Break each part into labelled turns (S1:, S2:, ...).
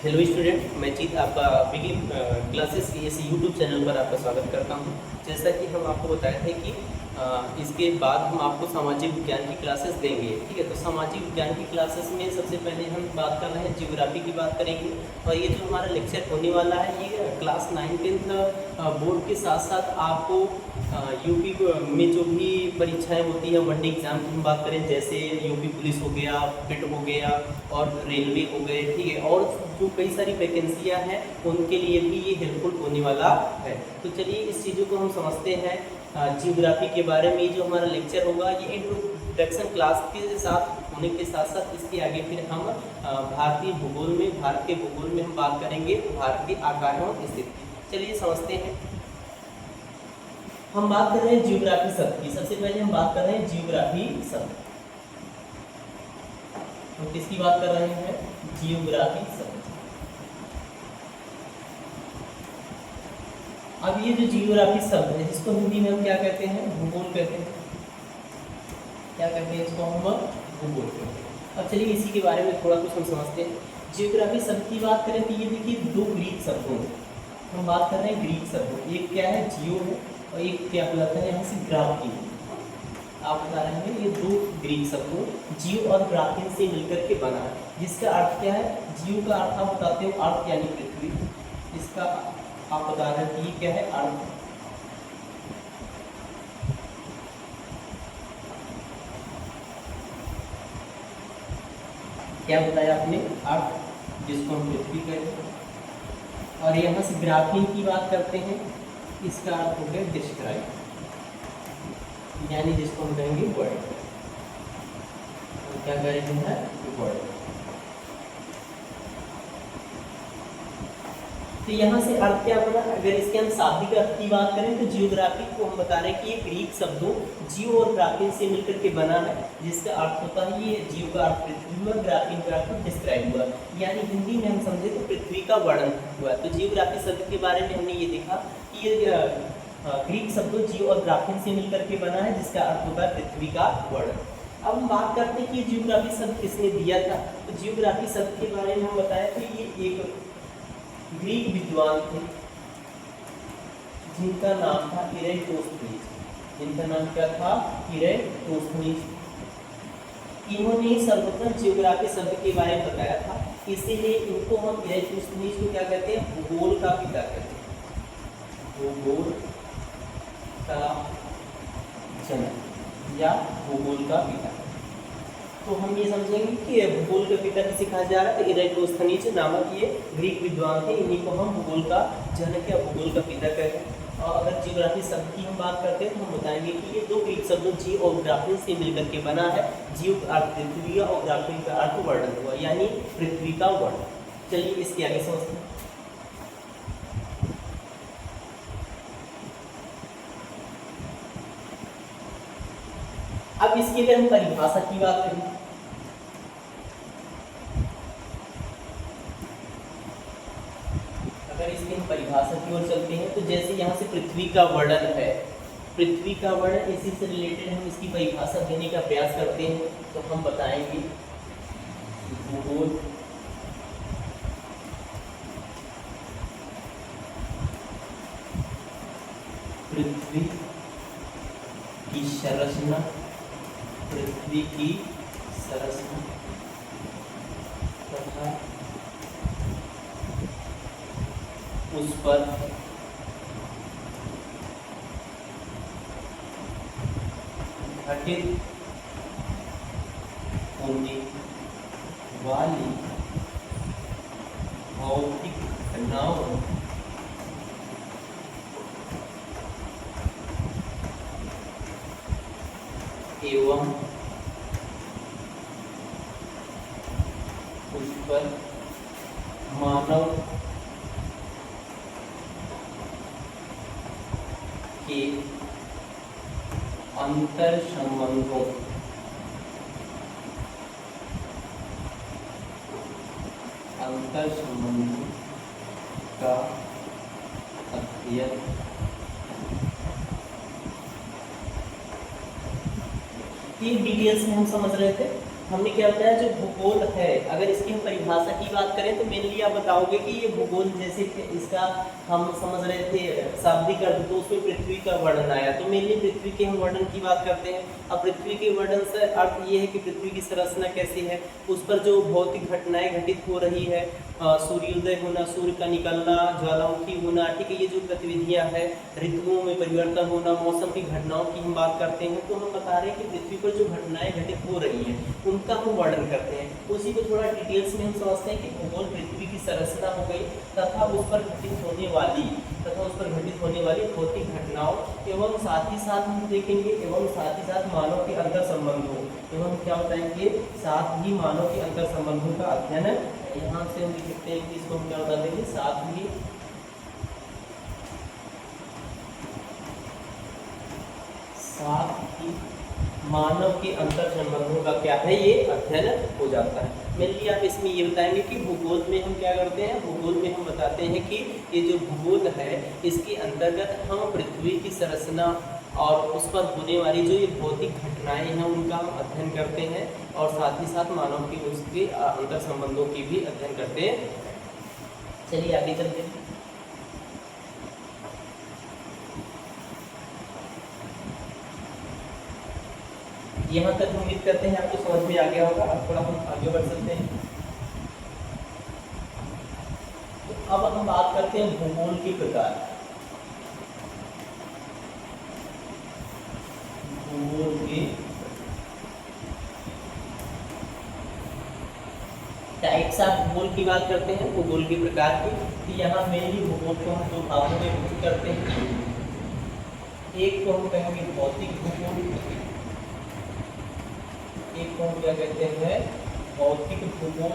S1: Hello student, मैं जीत आपका begin classes के इस यूट्यूब चैनल पर आपका स्वागत करता हूं। जैसा कि हम आपको बताए थे कि इसके बाद हम आपको सामाजिक विज्ञान की क्लासेस देंगे। ठीक है, तो सामाजिक विज्ञान की क्लासेस में सबसे पहले हम बात कर रहे हैं जियोग्राफी की बात करेंगे। और ये जो हमारा लेक्चर होने वाला है ये क्लास 9-10 बोर्ड के साथ साथ आपको यूपी में जो भी परीक्षाएं होती हैं वनडे एग्जाम की हम बात करें, जैसे यूपी पुलिस हो गया, पिट हो गया और रेलवे हो गए। ठीक है, और जो कई सारी वैकेंसियां हैं उनके लिए भी ये हेल्पफुल होने वाला है। तो चलिए इस चीज़ों को हम समझते हैं। जियोग्राफी के बारे में जो हमारा लेक्चर होगा ये इंट्रोडक्शन क्लास के साथ होने के साथ साथ इसके आगे फिर हम भारतीय भूगोल में, भारत के भूगोल में हम बात करेंगे भारत के आकार और स्थिति। चलिए समझते हैं। हम बात कर रहे हैं जियोग्राफी शब्द की। सबसे पहले हम बात कर रहे हैं जियोग्राफी शब्द। तो किसकी बात कर रहे हैं? जियोग्राफी शब्द। अब ये जो जियोग्राफी शब्द है जिसको हिंदी में हम क्या कहते हैं? भूगोल कहते हैं। क्या कहते हैं इसको? हम भूगोल कहते हैं। अब चलिए इसी के बारे में थोड़ा कुछ हम समझते हैं। जियोग्राफी शब्द की बात करें तो ये देखिए दो ग्रीक शब्दों हम बात कर रहे हैं। ग्रीक शब्द एक क्या है? जियो है, और एक क्या बुलाता है यहाँ से? ग्राफीन। आप बता रहे हैं ये दो ग्रीक शब्दों जियो और ग्राफीन से मिलकर के बना है, जिसका अर्थ क्या है? जियो का अर्थ आप बताते हो अर्थ यानी पृथ्वी। इसका आप बता रहे हैं कि ये क्या है? अर्थ। क्या बताया आपने? अर्थ, जिसको हम पृथ्वी कहते हैं। और यहाँ से ग्राफीन की बात करते हैं, इसका अर्थ हो गया डिस्क्राइब, यानी जिसको हम कहेंगे वर्ड। क्या करेंगे? वर्ड। तो यहाँ से अर्थ क्या बना? अगर इसके हम शाब्दिक अर्थ की बात करें तो जियोग्राफी को हम बता रहे हैं कि ये ग्रीक शब्दों जियो और ग्राफीन से मिलकर के बना है, जिसका अर्थ होता है ये जियो का अर्थ पृथ्वी हुआ, ग्राफीन का अर्थ डिस्क्राइब हुआ, यानी हिंदी में हम समझे तो पृथ्वी का वर्णन हुआ। तो जियोग्राफी शब्द के बारे में हमने ये देखा कि ये ग्रीक शब्दों जियो और ग्राफीन से मिलकर के बना है, जिसका अर्थ होता है पृथ्वी का वर्णन। अब हम बात करते हैं कि जियोग्राफी शब्द किसने दिया था। तो जियोग्राफी शब्द के बारे में हम बताया तो ये एक ग्रीक विद्वान थे जिनका नाम था इरेटोस्थनीज। जिनका नाम क्या था? इरेटोस्थनीज। इन्होंने सर्वप्रथम जियोग्राफी शब्द के बारे में बताया था, इसीलिए इनको हम इरेटोस्थनीज को क्या कहते हैं? भूगोल का पिता कहते हैं। भूगोल का जनक या भूगोल का पिता। तो हम ये समझेंगे कि भूगोल का पिता किसे कहा जा रहा है? तो इरेटोस्थनीज नामक ये ग्रीक विद्वान थे, इन्हीं को हम भूगोल का जनक या भूगोल का पिता कहते हैं। और अगर जियोग्राफी शब्द की हम बात करते हैं तो हम बताएंगे कि ये दो ग्रीक शब्दों जियो और ग्राफीन से मिलकर के बना है। जियो का अर्थ पृथ्वी और ग्राफीन का अर्थ वर्णन हुआ, यानी पृथ्वी का वर्णन। चलिए इसके आगे समझते हैं। अब इसके लिए हम परिभाषा की बात करें। अगर इसकी हम परिभाषा की ओर चलते हैं तो जैसे यहाँ से पृथ्वी का वर्णन है, पृथ्वी का वर्णन, इसी से रिलेटेड हम इसकी परिभाषा देने का प्रयास करते हैं। तो हम बताएंगे भूगोल पृथ्वी की संरचना, पृथ्वी की संरचना तथा उस पर घटित होने वाली भौतिक घटनाओं एवं उस पर मानव के अंतर संबंधों का अध्ययन ये डिटेल्स में हम समझ रहे थे। हमने क्या बताया, जो भूगोल है, अगर इसकी हम परिभाषा की बात करें तो मेनली आप बताओगे कि ये भूगोल, जैसे कि इसका हम समझ रहे थे शाब्दिक अर्थ, तो उसमें पृथ्वी का वर्णन आया, तो मेनली पृथ्वी के हम वर्णन की बात करते हैं। अब पृथ्वी के वर्णन से अर्थ ये है कि पृथ्वी की संरचना कैसी है, उस पर जो भौतिक घटनाएं घटित हो रही है, सूर्योदय होना, सूर्य का निकलना, ज्वालामुखी होना, ठीक है, ये जो गतिविधियाँ है, ऋतुओं में परिवर्तन होना, मौसम की घटनाओं की हम बात करते हैं, तो हम बता रहे हैं कि पृथ्वी पर जो घटनाएं घटित हो रही हैं उनका हम वर्णन करते हैं। उसी को थोड़ा डिटेल्स में हम समझते हैं कि भूगोल पृथ्वी की संरचना हो गई तथा उस पर घटित होने वाली भौतिक घटनाओं एवं साथ ही साथ हम देखेंगे, एवं साथ ही साथ मानव के अंतर संबंधों, एवं क्या बताएंगे, साथ ही मानव के अंतर संबंधों का अध्ययन। यहाँ से हम लिख सकते हैं कि इसको हम क्या बता देंगे, साथ ही मानव के अंतर संबंधों का क्या है, ये अध्ययन हो जाता है। मेनली आप इसमें ये बताएंगे कि भूगोल में हम क्या करते हैं, भूगोल में हम बताते हैं कि ये जो भूगोल है इसके अंतर्गत हम पृथ्वी की संरचना और उस पर होने वाली जो ये भौतिक घटनाएं हैं उनका हम अध्ययन करते हैं, और साथ ही साथ मानव की उसके अंतर संबंधों की भी अध्ययन करते हैं। चलिए आगे चलते हैं। यहाँ तक उम्मीद करते हैं आपको समझ में आ गया होगा। अब थोड़ा हम आगे बढ़ सकते हैं। तो अब हम बात करते हैं भूगोल के प्रकार। भूगोल के टाइप्स ऑफ भूगोल की बात करते हैं, भूगोल के प्रकार की। तो यहाँ मेनली भूगोल को हम दो भागों में विभाजित करते हैं। एक को हम कहेंगे भौतिक भूगोल, एक को हम क्या कहते हैं, भौतिक भूगोल,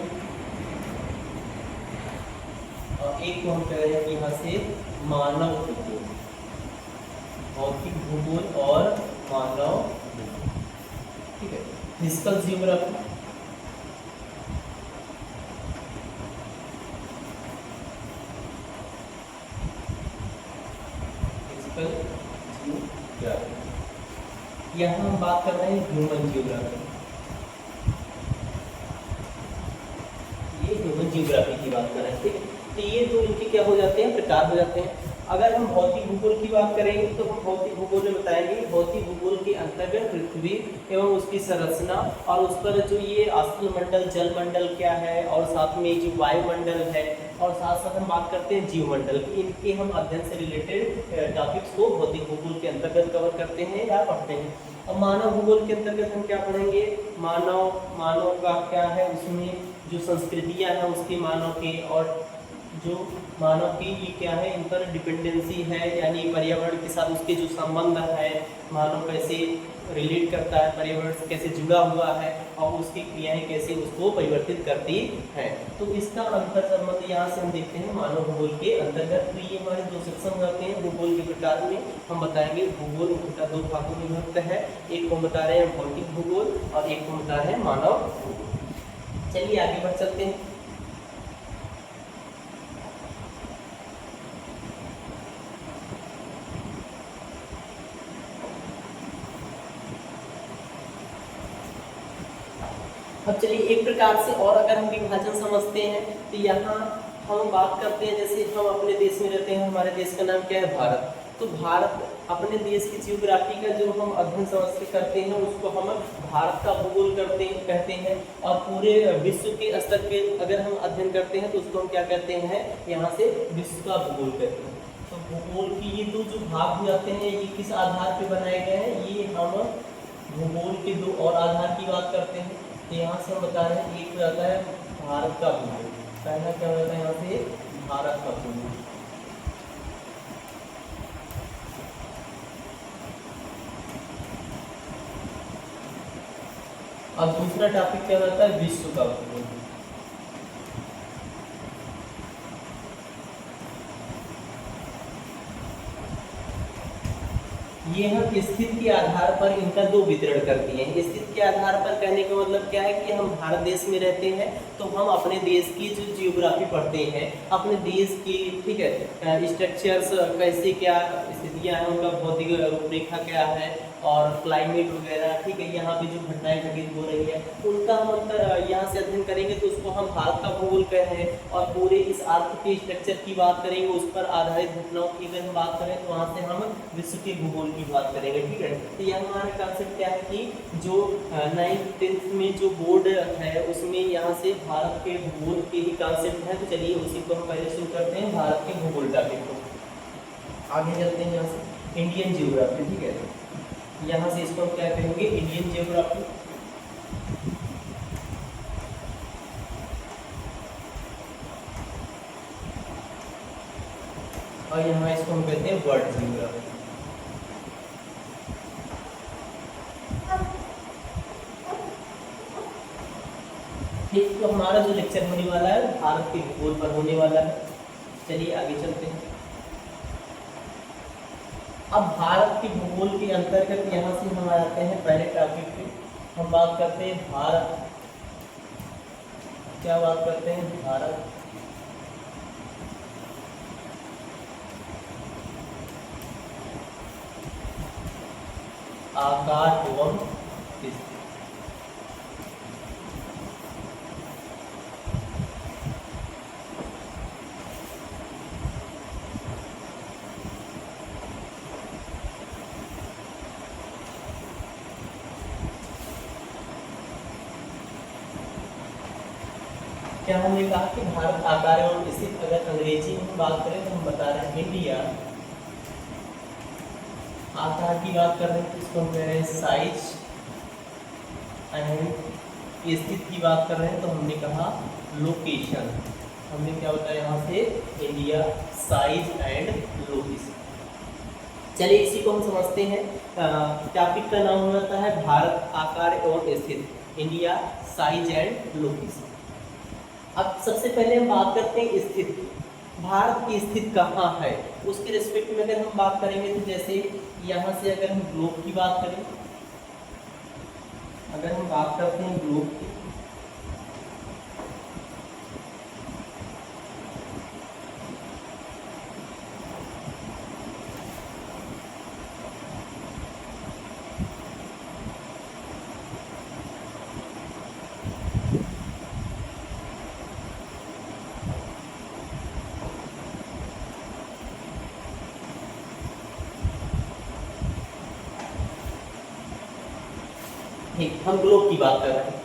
S1: और एक को हम कह रहे हैं यहाँ से मानव भूगोल। भौतिक भूगोल और मानव भूगोल, ठीक है। फिजिकल जियोग्राफी, फिजिकल जियोग्राफी, यहाँ हम बात कर रहे हैं ह्यूमन जियोग्राफी। ह्यूमन जियोग्राफी की बात कर रहे हैं, ठीक। तो ये दो इनके क्या हो जाते हैं, प्रकार हो जाते हैं। अगर हम भौतिक भूगोल की बात करेंगे तो हम भौतिक भूगोल में बताएंगे भौतिक भूगोल के अंतर्गत पृथ्वी एवं उसकी संरचना और उस पर जो ये स्थल मंडल, जल मंडल क्या है, और साथ में जो वायुमंडल है, और साथ साथ हम बात करते हैं जीवमंडल की, इनके हम अध्ययन से रिलेटेड टॉपिक्स को भौतिक भूगोल के अंतर्गत कवर करते हैं या पढ़ते हैं। अब मानव भूगोल के अंतर्गत हम क्या पढ़ेंगे, मानव का क्या है, उसमें जो संस्कृतियाँ हैं उसके मानव के, और जो मानव की ये क्या है, इन पर डिपेंडेंसी है, यानी पर्यावरण के साथ उसके जो संबंध है, मानव कैसे रिलेट करता है, पर्यावरण से कैसे जुड़ा हुआ है, और उसकी क्रियाएं कैसे उसको परिवर्तित करती हैं। तो इसका अंतर संबंध यहाँ से हम देखते हैं मानव भूगोल के अंतर्गत। तो ये हमारे दो सेक्शन होते हैं भूगोल के प्रकार में। हम बताएंगे भूगोल मुख्यतः दो भागों में विभक्त है, एक को बता रहे हैं भौतिक भूगोल और एक को बता रहे हैं मानव भूगोल। चलिए आगे बढ़ चलते हैं। अब चलिए एक प्रकार से और अगर हम विभाजन समझते हैं तो यहाँ हम बात करते हैं, जैसे हम अपने देश में रहते हैं, हमारे देश का नाम क्या है, भारत। तो भारत अपने देश की जियोग्राफी का जो हम अध्ययन समझ के करते हैं उसको हम भारत का भूगोल कहते हैं। और पूरे विश्व के स्तर पे अगर हम अध्ययन करते हैं तो उसको हम क्या कहते हैं, यहाँ से विश्व का भूगोल कहते हैं। तो भूगोल की ये दो जो भाग हो जाते हैं ये किस आधार पे बनाए गए हैं, ये हम भूगोल के दो और आधार की बात करते हैं। तो यहाँ से हम बता रहे हैं एक रहता है भारत का भूगोल, पहला क्या रहता है यहाँ से भारत का भूगोल, और दूसरा टॉपिक क्या रहता है विश्व का भूगोल। ये हम स्थिति के आधार पर इनका दो वितरण कर दिए हैं। स्थिति के आधार पर कहने का मतलब क्या है कि हम भारत देश में रहते हैं तो हम अपने देश की जो जियोग्राफी पढ़ते हैं, अपने देश की, ठीक है, स्ट्रक्चर्स कैसे क्या स्थितियाँ हैं, उनका भौतिक रूपरेखा क्या है, और क्लाइमेट वगैरह, ठीक है, यहाँ पे जो घटनाएं घटित हो रही है उनका हम यहाँ से अध्ययन करेंगे तो उसको हम भारत का भूगोल कह रहे हैं। और पूरे इस अर्थ के स्ट्रक्चर की बात करेंगे, उस पर आधारित घटनाओं की अगर हम बात करें तो वहाँ से हम विश्व के भूगोल की बात करेंगे, ठीक है। तो यह हमारा कॉन्सेप्ट क्या है कि जो 9th 10th में जो बोर्ड है उसमें यहाँ से भारत के भूगोल के ही कॉन्सेप्ट है। तो चलिए उसी को हम पहले शुरू करते हैं, भारत के भूगोल टॉपिक को। आगे चलते हैं यहाँ से इंडियन जियोग्राफी, ठीक है। यहाँ से इसको हम क्या कहेंगे, इंडियन जियोग्राफी। और यहाँ इसको हम कहते हैं वर्ल्ड जियोग्राफी। ठीक, तो हमारा जो लेक्चर होने वाला है भारत के भूगोल पर होने वाला है। चलिए आगे चलते हैं। अब भारत के भूगोल के अंतर्गत यहाँ से हम आते हैं पहले टॉपिक पे। हम बात करते हैं भारत, क्या बात करते हैं, भारत आकार एवं स्थिति। क्या हमने कहा कि भारत आकार एवं स्थिति, अगर अंग्रेजी में बात करें तो हम बता रहे हैं इंडिया। आकार की बात कर रहे हैं तो इसको हम कह रहे हैं साइज एंड स्थिति की बात कर रहे हैं तो हमने कहा लोकेशन। हमने क्या बताया यहाँ से, इंडिया, साइज एंड लोकेशन। चलिए इसी को हम समझते हैं। टॉपिक का नाम होता है भारत आकार एवं स्थिति, इंडिया, साइज एंड लोकेशन। अब सबसे पहले हम बात करते हैं स्थिति, भारत की स्थिति कहाँ है उसके रिस्पेक्ट में अगर हम बात करेंगे तो जैसे यहाँ से अगर हम ग्लोब की बात करें, अगर हम बात करते हैं ग्लोब की, ठीक, हम ग्लोब की बात कर रहे हैं।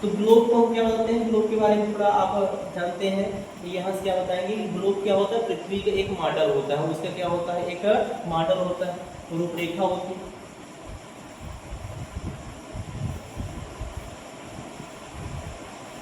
S1: तो ग्लोब को क्या बोलते हैं, ग्लोब के बारे में थोड़ा आप जानते हैं। यहाँ से क्या बताएंगे कि ग्लोब क्या होता है, पृथ्वी का एक मॉडल होता है, उसका क्या होता है, एक मॉडल होता है, रूपरेखा होती है।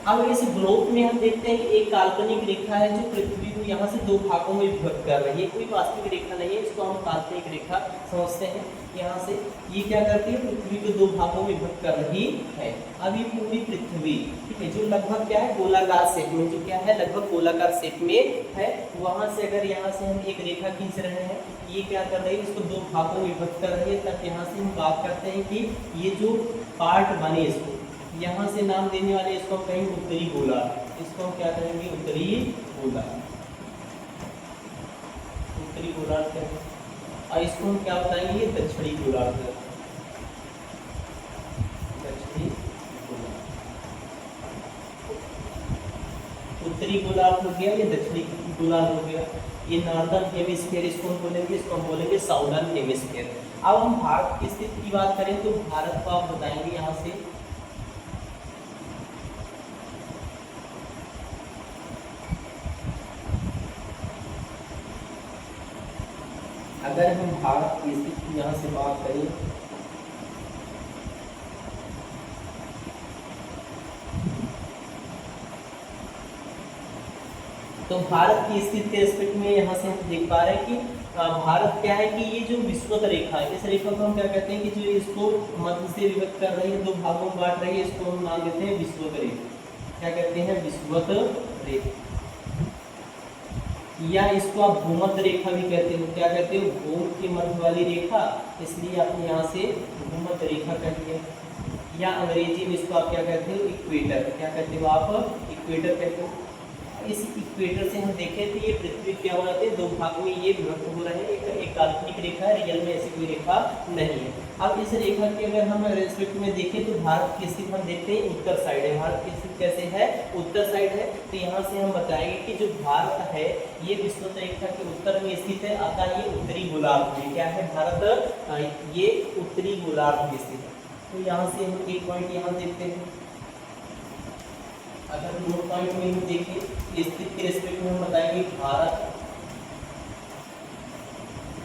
S1: अब इस ग्लोब में हम देखते हैं कि एक काल्पनिक रेखा है जो पृथ्वी को यहाँ से दो भागों में विभक्त कर रही है। कोई वास्तविक रेखा नहीं है, इसको हम काल्पनिक रेखा समझते हैं। यहाँ से ये क्या करती है, पृथ्वी को दो भागों में विभक्त कर रही है। अब ये पूरी पृथ्वी, ठीक है, जो लगभग क्या है, गोलाकार शेप में, जो क्या है, लगभग गोलाकार शेप में है। वहाँ से अगर यहाँ से हम एक रेखा खींच रहे हैं, ये क्या कर रही है, इसको दो भागों में विभक्त कर रही है। तब यहाँ से हम बात करते हैं कि ये जो पार्ट बने, इसको यहाँ से नाम देने वाले, इसको हम कहेंगे उत्तरी गोलार्ध। इसको हम क्या कहेंगे, उत्तरी गोलार्ध, उत्तरी गोलार्ध कहेंगे। और इसको हम क्या बताएंगे, दक्षिणी गोलार्ध, दक्षिणी गोलार्ध। उत्तरी गोलार्ध हो गया, ये दक्षिणी गोलार्ध हो गया। ये नॉर्दर्न हेमिस्फीयर इसको हम बोलेंगे, इसको हम बोलेंगे साउदर्न हेमिस्फीयर। अब हम भारत की स्थिति की बात करें तो भारत को आप बताएंगे यहाँ से, अगर हम भारत की स्थिति यहाँ से बात करें तो भारत की स्थिति के रिस्पेक्ट में यहाँ से हम देख पा रहे हैं कि भारत क्या है कि ये जो विषुवत रेखा है, इस रेखा को हम क्या कहते हैं कि जो इसको मध्य से विभक्त कर रही है, दो भागों में बांट रही है, इसको हम नाम देते हैं विषुवत रेखा। क्या कहते हैं, विषुवत रेखा, या इसको आप भूमध्य रेखा भी कहते हो। क्या कहते हो, भूमध्य के मध्य वाली रेखा, इसलिए आपने यहाँ से भूमध्य रेखा कह दिया। या अंग्रेजी में इसको आप क्या कहते हो, इक्वेटर। क्या कहते हो आप, इक्वेटर कहते हो। इस इक्वेटर से हम देखें तो ये पृथ्वी क्या हो जाते हैं, दो भाग में ये विभक्त हो रहे हैं। एक काल्पनिक रेखा है, रियल में ऐसी कोई रेखा नहीं है। अब इस रेखा के अगर हम रेस्पेक्ट में देखें तो भारत की स्थिति हम देखते हैं उत्तर साइड है। भारत की स्थिति कैसे है, उत्तर साइड है। तो यहाँ से हम बताएंगे कि जो भारत है ये विषुवत रेखा के उत्तर में स्थित है, अतः ये उत्तरी गोलार्ध में क्या है, भारत ये उत्तरी गोलार्ध में स्थित है। तो यहाँ से हम एक पॉइंट यहाँ देखते हैं। अगर दो पॉइंट में हम देखें स्थिति के रेस्पेक्ट में हम बताएंगे भारत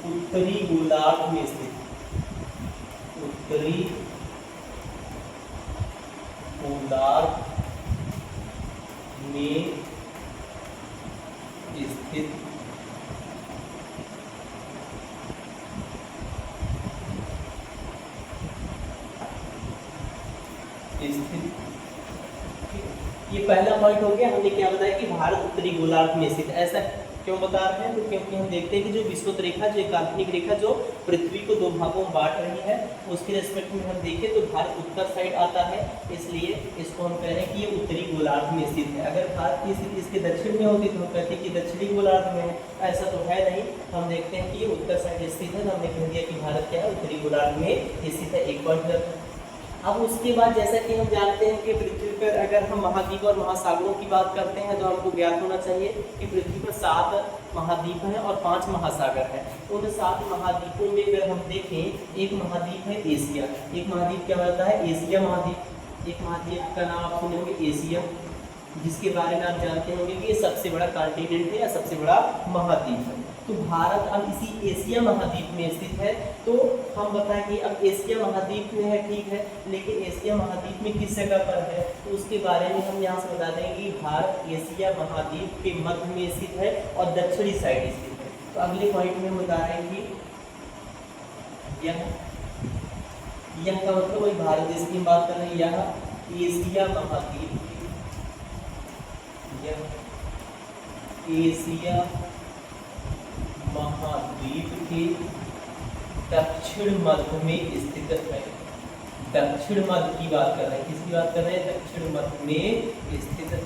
S1: उत्तरी गोलार्ध में स्थित, उत्तरी गोलार्ध में स्थित ये पहला पॉइंट हो गया। हमने क्या बताया कि भारत उत्तरी गोलार्ध में स्थित। ऐसा क्यों बता रहे हैं, तो क्योंकि हम देखते हैं कि जो विषुवत रेखा, जो काल्पनिक रेखा जो पृथ्वी को दो भागों में बांट रही है, उसके रेस्पेक्ट में हम देखें तो भारत उत्तर साइड आता है, इसलिए इसको हम कह रहे हैं कि ये उत्तरी गोलार्ध में स्थित है। अगर भारत की स्थिति इसके दक्षिण में होती तो हम कहते हैं कि दक्षिणी गोलार्ध में है, ऐसा तो है नहीं। हम देखते हैं कि ये उत्तर साइड स्थित है, तो हमने कह दिया कि भारत क्या है, उत्तरी गोलार्ध में स्थित है। एक पॉइंट। अब उसके बाद जैसा कि हम जानते हैं कि पृथ्वी पर अगर हम महाद्वीप और महासागरों की बात करते हैं तो हमको ज्ञात होना चाहिए कि पृथ्वी पर 7 महाद्वीप हैं और 5 महासागर हैं। उन 7 महाद्वीपों में अगर हम देखें, एक महाद्वीप है एशिया। एक महाद्वीप क्या होता है, एशिया महाद्वीप। एक महाद्वीप का नाम आप सुने होंगे एशिया, जिसके बारे में आप जानते होंगे कि ये सबसे बड़ा कॉन्टिनेंट है या सबसे बड़ा महाद्वीप है। तो भारत अब इसी एशिया महाद्वीप में स्थित है। तो हम बताएं कि अब एशिया महाद्वीप में है, ठीक है, लेकिन एशिया महाद्वीप में किस जगह पर है, तो उसके बारे में हम यहाँ से बता देंगे कि भारत एशिया महाद्वीप के मध्य में स्थित है और दक्षिणी साइड स्थित है। तो अगले पॉइंट में हम बता रहे हैं कि यह का मतलब वही भारत देश की बात कर रहे हैं, यह एशिया महाद्वीप, एशिया महाद्वीप के दक्षिण मध्य में स्थित है। दक्षिण मध्य की बात कर रहे हैं, किसकी बात कर रहे हैं, दक्षिण मध्य में स्थित है,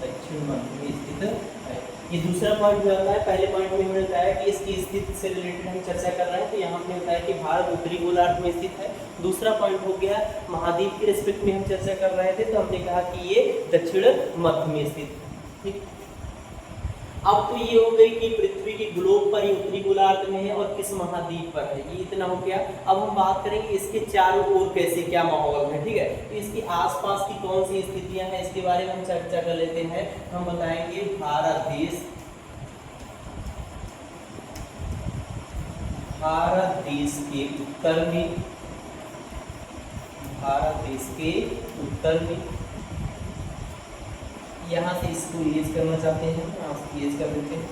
S1: दक्षिण मध्य में स्थित है। ये दूसरा पॉइंट हो जाता है। पहले पॉइंट में हमने बताया कि इसकी स्थिति से रिलेटेड हम चर्चा कर रहे हैं, तो यहाँ हमने बताया कि भारत उत्तरी गोलार्ध में स्थित है। दूसरा पॉइंट हो गया महाद्वीप के रिस्पेक्ट में हम चर्चा कर रहे थे, तो हमने कहा कि ये दक्षिण मध्य में स्थित है। ठीक, अब तो ये हो गई कि पृथ्वी की ग्लोब पर ही उत्तरी गोलार्ध में है और किस महाद्वीप पर है, ये इतना हो गया। अब हम बात करेंगे इसके चारों ओर कैसे क्या माहौल है, ठीक है, तो इसके आसपास की कौन सी स्थितियां हैं इसके बारे में हम चर्चा कर लेते हैं। हम बताएंगे भारत देश के उत्तर में, भारत देश के उत्तर में, यहाँ से इसको इरेज करना चाहते हैं, यहाँ से इरेज कर देते हैं।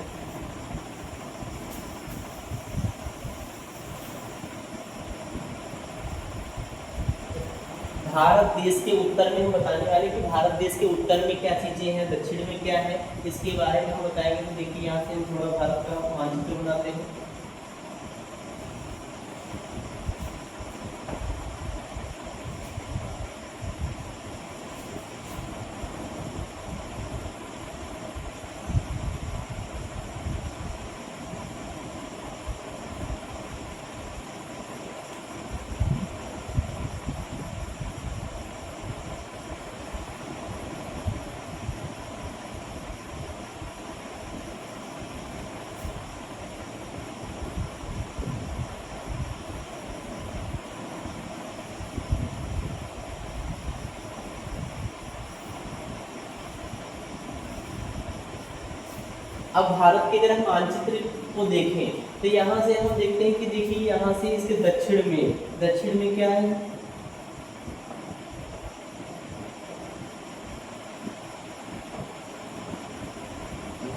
S1: भारत देश के उत्तर में हम बताने वाले कि भारत देश के उत्तर में क्या चीजें हैं, दक्षिण में क्या है, इसके बारे में हम बताएंगे। तो देखिए यहाँ से हम थोड़ा भारत का मानचित्र बनाते हैं। अब भारत के अगर हम मानचित्र को देखें तो यहाँ से हम देखते हैं कि देखिए यहाँ से इसके दक्षिण में क्या है,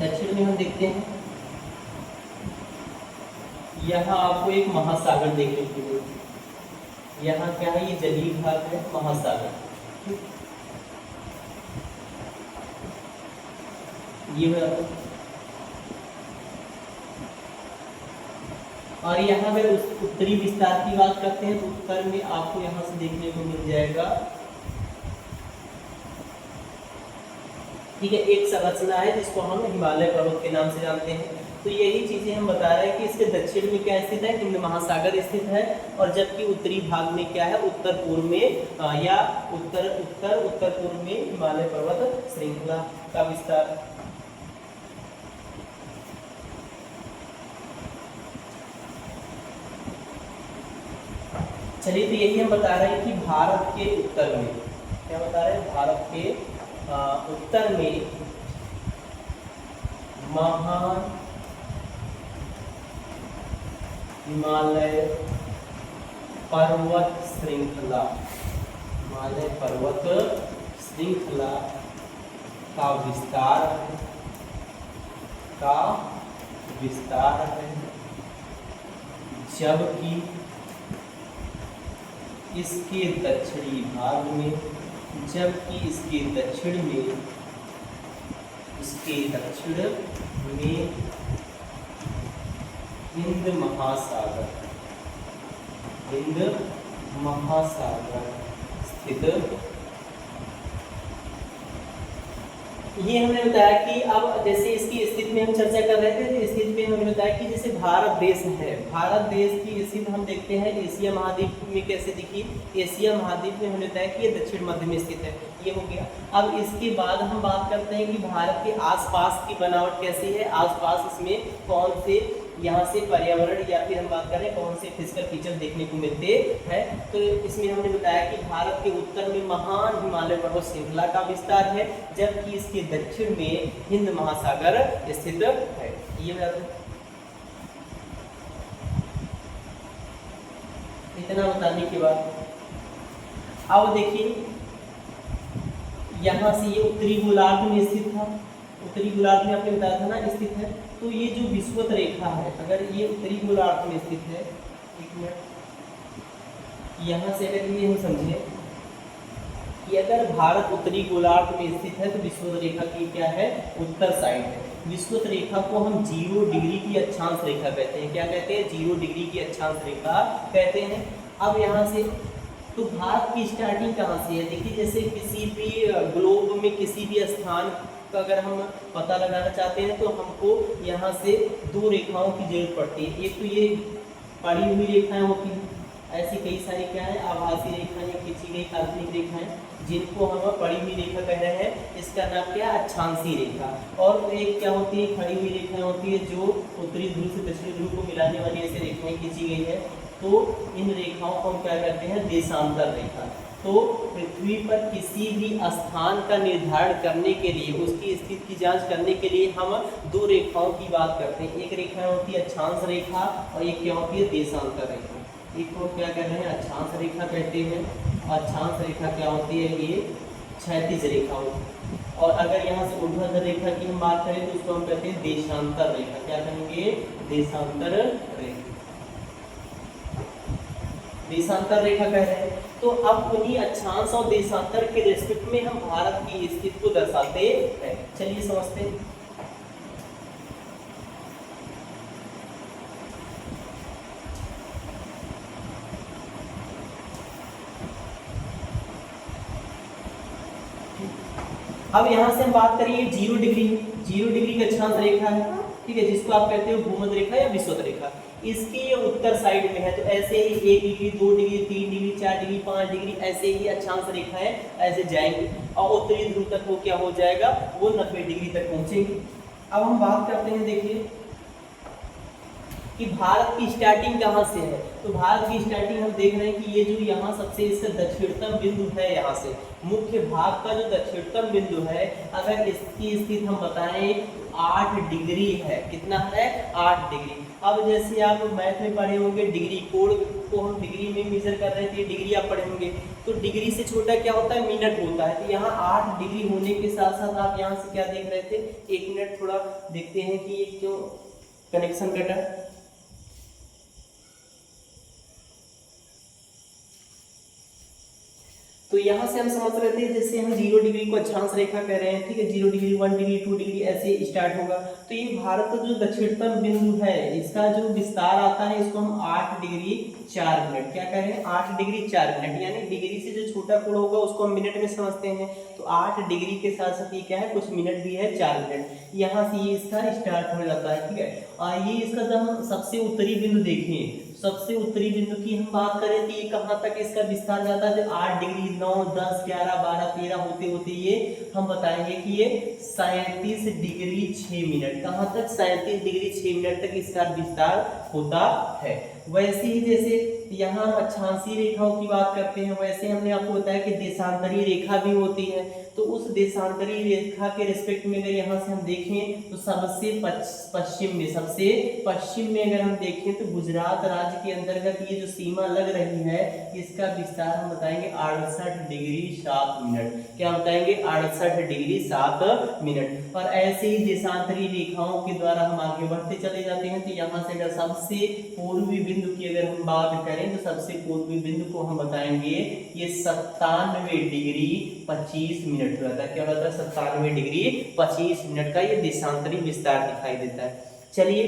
S1: दक्षिण में हम देखते हैं यहाँ आपको एक महासागर देखने को मिलेगा। यहाँ क्या है, ये जलीय भाग है, महासागर, ये और यहाँ अगर उत्तरी विस्तार की बात करते हैं तो उत्तर में आपको यहाँ से देखने को मिल जाएगा ठीक है, एक संरचना है जिसको हम हिमालय पर्वत के नाम से जानते हैं। तो यही चीजें हम बता रहे हैं कि इसके दक्षिण में क्या स्थित है, हिंद महासागर स्थित है, और जबकि उत्तरी भाग में क्या है, उत्तर पूर्व में या उत्तर पूर्व में हिमालय पर्वत श्रृंखला का विस्तार। चलिए, तो यही हम बता रहे हैं कि भारत के उत्तर में, क्या बता रहे हैं, भारत के उत्तर में महान हिमालय पर्वत श्रृंखला, हिमालय पर्वत श्रृंखला का विस्तार है, जबकि इसके दक्षिणी भाग में, इसके दक्षिण में हिंद महासागर स्थित। ये हमने बताया कि अब जैसे इसकी स्थिति में हम चर्चा कर रहे थे, तो स्थिति में हमने बताया कि जैसे भारत देश है, भारत देश की स्थिति हम देखते हैं एशिया महाद्वीप में कैसे दिखी। एशिया महाद्वीप में हमने बताया कि ये दक्षिण मध्य में स्थित है, ये हो गया। अब इसके बाद हम बात करते हैं कि भारत के आसपास की बनावट कैसी है, आसपास इसमें कौन से यहाँ से पर्यावरण या फिर हम बात करें कौन से फिजिकल फीचर देखने को मिलते हैं। तो इसमें हमने बताया कि भारत के उत्तर में महान हिमालय पर्वत श्रृंखला का विस्तार है, जबकि इसके दक्षिण में हिंद महासागर स्थित है। ये इतना बताने के बाद अब देखिए, यहाँ से ये उत्तरी गोलार्ध में स्थित था, उत्तरी गोलार्ध में आपने बताया था ना स्थित है। तो ये जो विषुवत रेखा है, अगर ये उत्तरी गोलार्ध में स्थित है, एक मिनट, यहाँ से अगर ये हम समझे कि अगर भारत उत्तरी गोलार्ध में स्थित है तो विषुवत रेखा की क्या है, उत्तर साइड है। विषुवत रेखा को हम 0 डिग्री की अक्षांश रेखा कहते हैं। क्या कहते हैं, 0 डिग्री की अक्षांश रेखा कहते हैं। अब यहाँ से तो भारत की स्टार्टिंग कहाँ से है, देखिए जैसे किसी भी ग्लोब में किसी भी स्थान का अगर हम पता लगाना चाहते हैं तो हमको यहाँ से 2 रेखाओं की जरूरत पड़ती है। एक तो ये पड़ी हुई रेखाएं होती हैं, ऐसी कई सारी क्या है, आभासी रेखाएं या खींची गई काल्पनिक रेखाएं, जिनको हम पड़ी हुई रेखा कह रहे हैं। इसका नाम क्या है, अक्षांशीय रेखा। और एक क्या होती है, खड़ी हुई रेखाएं होती है जो उत्तरी ध्रुव से दक्षिणी ध्रुव को मिलाने वाली ऐसी रेखाएं खींची गई है। तो इन रेखाओं को हम क्या कहते हैं, देशांतर रेखा। तो पृथ्वी पर किसी भी स्थान का निर्धारण करने के लिए, उसकी स्थिति की जांच करने के लिए हम 2 रेखाओं की बात करते हैं। एक रेखा होती है अक्षांश रेखा और एक क्या होती है, देशांतर रेखा। एक को क्या कह रहे हैं, अक्षांश रेखा कहते हैं। अक्षांश रेखा क्या होती है, ये क्षैतिज रेखा होती है। और अगर यहाँ से ऊर्ध्वाधर रेखा की हम बात करें तो उसको हम कहते हैं देशांतर रेखा। क्या कहेंगे, देशांतर रेखा, देशांतर रेखा कह रहे हैं। तो अब उन्हीं अक्षांश और देशांतर के रेस्पेक्ट में हम भारत की स्थिति को दर्शाते हैं। चलिए समझते हैं। अब यहाँ से हम बात करिए 0 डिग्री, 0 डिग्री की अक्षांश रेखा है, ठीक है, जिसको आप कहते हो भूमध्य रेखा या विषुवत रेखा। इसकी ये उत्तर साइड में है, तो ऐसे ही 1 degree 2 degree 3 degree 4 degree 5 degree ऐसे ही अक्षांश रेखाएं ऐसे जाएंगी और उत्तरी ध्रुव तक वो क्या हो जाएगा, वो 90 डिग्री तक पहुंचेंगे। अब हम बात करते हैं, देखिए कि भारत की स्टार्टिंग कहाँ से है। तो भारत की स्टार्टिंग हम देख रहे हैं कि ये जो यहाँ सबसे इसका दक्षिणतम बिंदु है, यहाँ से मुख्य भाग का जो दक्षिणतम बिंदु है, अगर इसकी स्थिति हम बताएं 8 डिग्री है। कितना है, 8 डिग्री। अब जैसे आप मैथ में पढ़े होंगे, डिग्री कोड को हम डिग्री में मेजर कर रहे थे, डिग्री आप पढ़े होंगे, तो डिग्री से छोटा क्या होता है, मिनट होता है। तो यहाँ 8 डिग्री होने के साथ साथ आप यहाँ से क्या देख रहे थे, 1 मिनट थोड़ा देखते हैं कि ये क्यों कनेक्शन कटा। तो तो यहाँ से हम समझ रहे थे जैसे हम 0 डिग्री को अक्षांश रेखा कह रहे हैं, ठीक है, 0 डिग्री 1 डिग्री 2 डिग्री ऐसे स्टार्ट होगा। तो ये भारत का जो दक्षिणतम बिंदु है इसका जो विस्तार आता है इसको हम 8 डिग्री 4 मिनट क्या कह रहे हैं, 8 डिग्री 4 मिनट, यानी डिग्री से जो छोटा कोण होगा उसको हम मिनट में समझते हैं। तो 8 डिग्री के साथ साथ ये क्या है, कुछ मिनट भी है, 4 मिनट, यहाँ से ये इसका स्टार्ट हो जाता है, ठीक है। और ये इसका जब हम सबसे उत्तरी बिंदु देखें, सबसे उत्तरी बिंदु की हम बात करें तो ये कहाँ तक इसका विस्तार जाता है, 8 डिग्री 9 10 11 12 13 होते होते ये हम बताएंगे कि ये 37 डिग्री 6 मिनट, कहाँ तक, 37 डिग्री 6 मिनट तक इसका विस्तार होता है। वैसे ही जैसे यहाँ हम अक्षांशीय रेखाओं की बात करते हैं, वैसे हमने आपको बताया कि देशांतरीय रेखा भी होती है। तो उस देशांतरीय रेखा के रिस्पेक्ट में अगर यहाँ से हम देखें तो सबसे पश्चिम में, सबसे पश्चिम में अगर हम देखें तो गुजरात राज्य के अंतर्गत ये जो सीमा लग रही है इसका विस्तार हम बताएंगे 68 डिग्री 7 मिनट, क्या बताएंगे, 68 डिग्री 7 मिनट। और ऐसे ही देशांतरीय रेखाओं के द्वारा हम आगे बढ़ते चले जाते हैं। तो यहाँ से अगर सबसे पूर्वी बिंदु की अगर हम बात करें तो सबसे पूर्वी बिंदु को हम बताएंगे ये 97 डिग्री 25 मिनट रहता है, क्या होता है, 97 डिग्री 25 मिनट का ये देशांतरी विस्तार दिखाई देता है। चलिए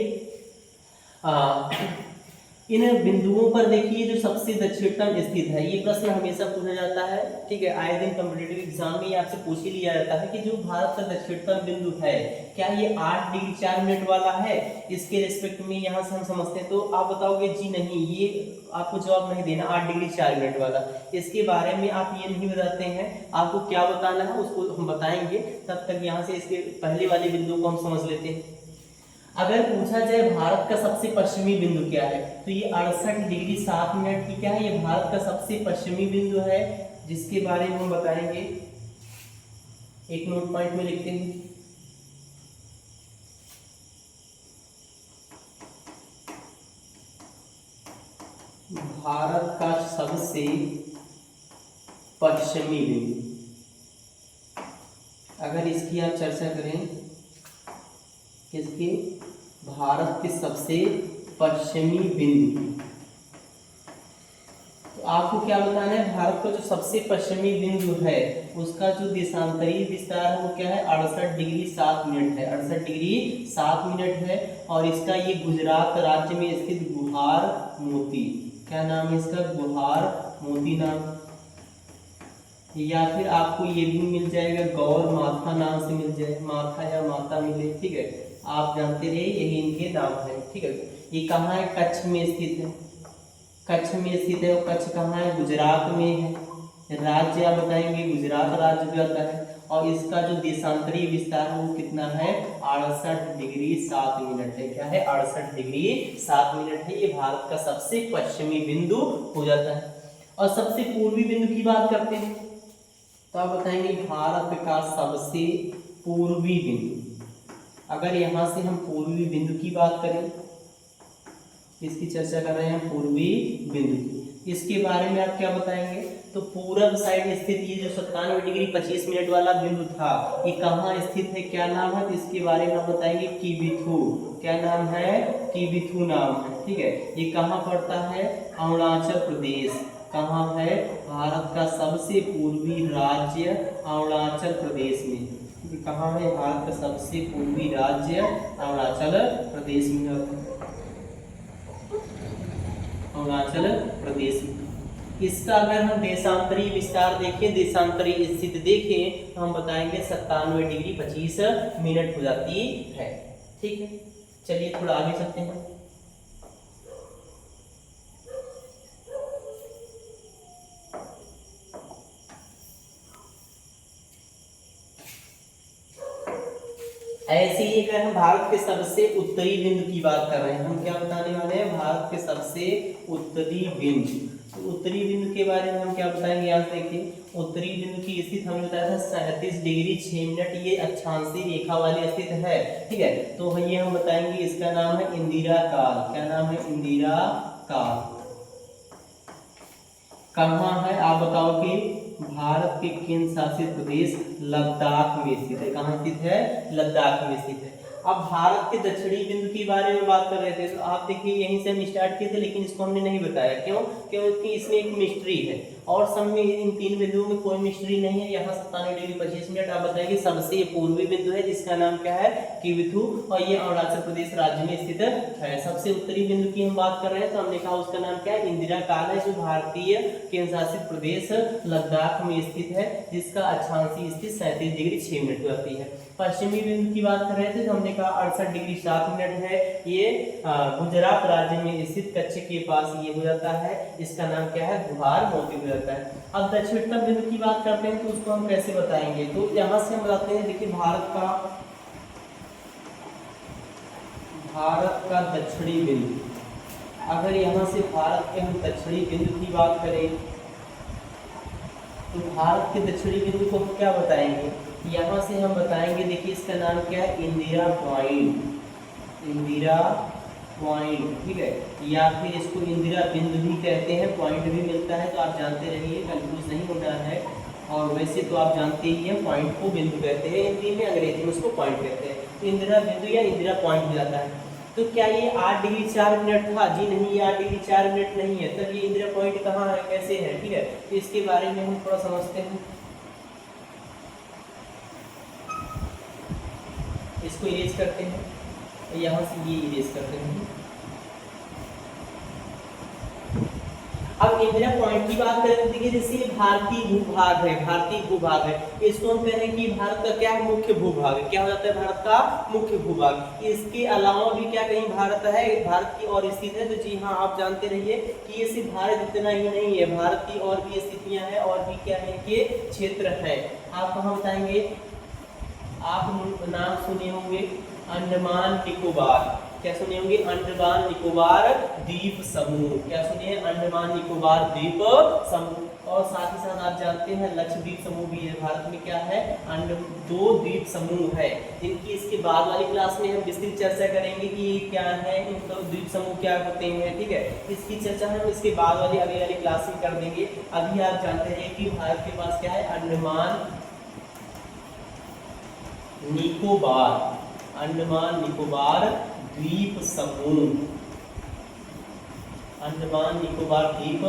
S1: इन बिंदुओं पर देखिए जो सबसे दक्षिणतम स्थित है, ये प्रश्न हमेशा पूछा जाता है, ठीक है, आए दिन कॉम्पिटिटिव एग्जाम में आपसे पूछ ही लिया जाता है कि जो भारत का दक्षिणतम बिंदु है क्या ये 8 डिग्री 4 मिनट वाला है, इसके रिस्पेक्ट में यहाँ से हम समझते हैं। तो आप बताओगे जी नहीं, ये आपको जवाब नहीं देना 8 डिग्री 4 मिनट वाला, इसके बारे में आप ये नहीं बताते हैं, आपको क्या बताना है उसको हम बताएंगे। तब तक यहाँ से इसके पहले वाले बिंदु को हम समझ लेते हैं। अगर पूछा जाए भारत का सबसे पश्चिमी बिंदु क्या है, तो ये 68 डिग्री 7 मिनट की क्या है, ये भारत का सबसे पश्चिमी बिंदु है, जिसके बारे में हम बताएंगे, एक नोट पॉइंट में लिखते हैं। भारत का सबसे पश्चिमी बिंदु, अगर इसकी आप चर्चा करें, किसके, भारत के सबसे पश्चिमी बिंदु, तो आपको क्या बताना है, भारत का जो सबसे पश्चिमी बिंदु है उसका जो देशांतरीय विस्तार है वो क्या है, 68 डिग्री 7 मिनट है, 68 डिग्री 7 मिनट है। और इसका ये गुजरात राज्य में स्थित गुहार मोती, क्या नाम है इसका, गुहार मोती नाम, या फिर आपको ये भी मिल जाएगा गौर माथा नाम से मिल जाए, माथा या माता मिले, ठीक है, आप जानते रहे यही इनके नाम है, ठीक है। ये कहाँ है, कच्छ में स्थित है, कच्छ में स्थित है। और कच्छ कहाँ है, गुजरात में है, राज्य आप बताएंगे गुजरात राज्य भी आता है। और इसका जो देशांतरीय विस्तार है वो कितना है, 68 डिग्री 7 मिनट है, क्या है, 68 डिग्री 7 मिनट है। ये भारत का सबसे पश्चिमी बिंदु हो जाता है। और सबसे पूर्वी बिंदु की बात करते हैं तो आप बताएंगे भारत का सबसे पूर्वी बिंदु, अगर यहाँ से हम पूर्वी बिंदु की बात करें, इसकी चर्चा कर रहे हैं पूर्वी बिंदु की, इसके बारे में आप क्या बताएंगे, तो पूरब साइड स्थित ये जो 97 डिग्री 25 मिनट वाला बिंदु था ये कहाँ स्थित है, क्या नाम है, तो इसके बारे में हम बताएंगे किबिथु, क्या नाम है, किबिथु नाम है, ठीक है। ये कहाँ पड़ता है, अरुणाचल प्रदेश, कहाँ है, भारत का सबसे पूर्वी राज्य अरुणाचल प्रदेश में, कहाँ है, भारत का सबसे पूर्वी राज्य अरुणाचल प्रदेश में, अरुणाचल प्रदेश में। इसका अगर हम देशांतरीय विस्तार देखें, देशांतरीय स्थिति देखें तो हम बताएंगे 97 डिग्री 25 मिनट हो जाती है, ठीक है। चलिए थोड़ा आगे चलते हैं। ऐसे ही अगर हम भारत के सबसे उत्तरी बिंदु की बात कर रहे हैं, हम क्या बताने वाले हैं, भारत के सबसे उत्तरी बिंदु। तो उत्तरी बिंदु के बारे में हम क्या बताएंगे, यहाँ से देखिए, उत्तरी बिंदु की स्थिति हमने बताया था 37 डिग्री 6 मिनट, ये अक्षांशीय रेखा वाली स्थित है, ठीक है। तो ये हम बताएंगे इसका नाम है इंदिरा काल, क्या नाम है, इंदिरा काल। कहाँ है आप बताओगे, भारत के केंद्र शासित प्रदेश लद्दाख में स्थित है, कहाँ स्थित है, लद्दाख में स्थित है। अब भारत के दक्षिणी बिंदु के बारे में बात कर रहे थे तो आप देखिए यहीं से हम स्टार्ट किए थे, लेकिन इसको हमने नहीं बताया, क्यों, क्योंकि इसमें एक मिस्ट्री है और सब में इन 3 बिंदुओं में कोई मिस्ट्री नहीं है। यहाँ 97 डिग्री 25 मिनट। आप बताएंगे सबसे पूर्वी बिंदु है जिसका नाम क्या है, किविथु, और ये अरुणाचल प्रदेश राज्य में स्थित है। सबसे उत्तरी बिंदु की हम बात कर रहे हैं तो हमने कहा उसका नाम क्या है, इंदिरा काल है, जो भारतीय केंद्र शासित प्रदेश लद्दाख में स्थित है, जिसका अक्षांशीय स्थिति 37 डिग्री 6 मिनट पर आती है। पश्चिमी बिंदु की बात कर रहे थे तो हमने कहा 68 डिग्री 7 मिनट है, ये गुजरात राज्य में स्थित कच्छ के पास ये हो जाता है, इसका नाम क्या है, गुहार मोती हो जाता है। अब दक्षिणतम बिंदु की बात करते हैं तो उसको हम कैसे बताएंगे, तो यहाँ से हम बताते हैं, देखिए भारत का दक्षिणी बिंदु, अगर यहाँ से भारत के हम दक्षिणी बिंदु की बात करें तो भारत के दक्षिणी बिंदु को हम क्या बताएंगे, यहाँ से हम बताएंगे, देखिए इसका नाम क्या है, इंदिरा पॉइंट, ठीक है, या फिर इसको इंदिरा बिंदु भी कहते हैं, पॉइंट भी मिलता है, तो आप जानते रहिए, कंफ्यूज नहीं होना है। और वैसे तो आप जानते ही हैं पॉइंट को बिंदु कहते हैं हिंदी में, अंग्रेजी में उसको पॉइंट कहते हैं, तो इंदिरा बिंदु या इंदिरा पॉइंट हो जाता है। तो क्या ये 8 डिग्री 4 मिनट था? जी नहीं, ये 8 डिग्री 4 मिनट नहीं है। तब ये इंदिरा पॉइंट कहाँ है, कैसे है, ठीक है, तो इसके बारे में हम थोड़ा समझते हैं। इसको इरेज करते हैं, यहाँ से ये इरेज करते हैं। अब इंदिरा पॉइंट की बात करें तो देखिए, जैसे भारतीय भूभाग है, इसको हम कह रहे हैं कि भारत का क्या मुख्य भूभाग है, क्या हो जाता है, भारत का मुख्य भूभाग। इसके अलावा भी क्या कहीं भारत की और स्थित है, तो जी हाँ, आप जानते रहिए कि ये सिर्फ भारत इतना ही नहीं है, भारत की और भी स्थितियां हैं, और भी क्या है के क्षेत्र है। आप कहाँ बताएंगे, आप नाम सुने होंगे अंडमान निकोबार, क्या सुने होंगे, अंडमान निकोबार द्वीप समूह, क्या सुनिए, अंडमान निकोबार द्वीप समूह। और साथ ही साथ आप जानते हैं लक्षद्वीप समूह भी है, भारत में क्या है, 2 द्वीप समूह है, जिनकी इसके बाद वाली क्लास में हम विस्तृत चर्चा करेंगे कि ये क्या है, इनका द्वीप समूह क्या होते हैं, ठीक है, इसकी चर्चा हम इसके बाद वाली अगली वाली क्लास में कर देंगे। अभी आप जानते हैं कि भारत के पास क्या है, अंडमान निकोबार द्वीप समूह, अंडमान निकोबार द्वीप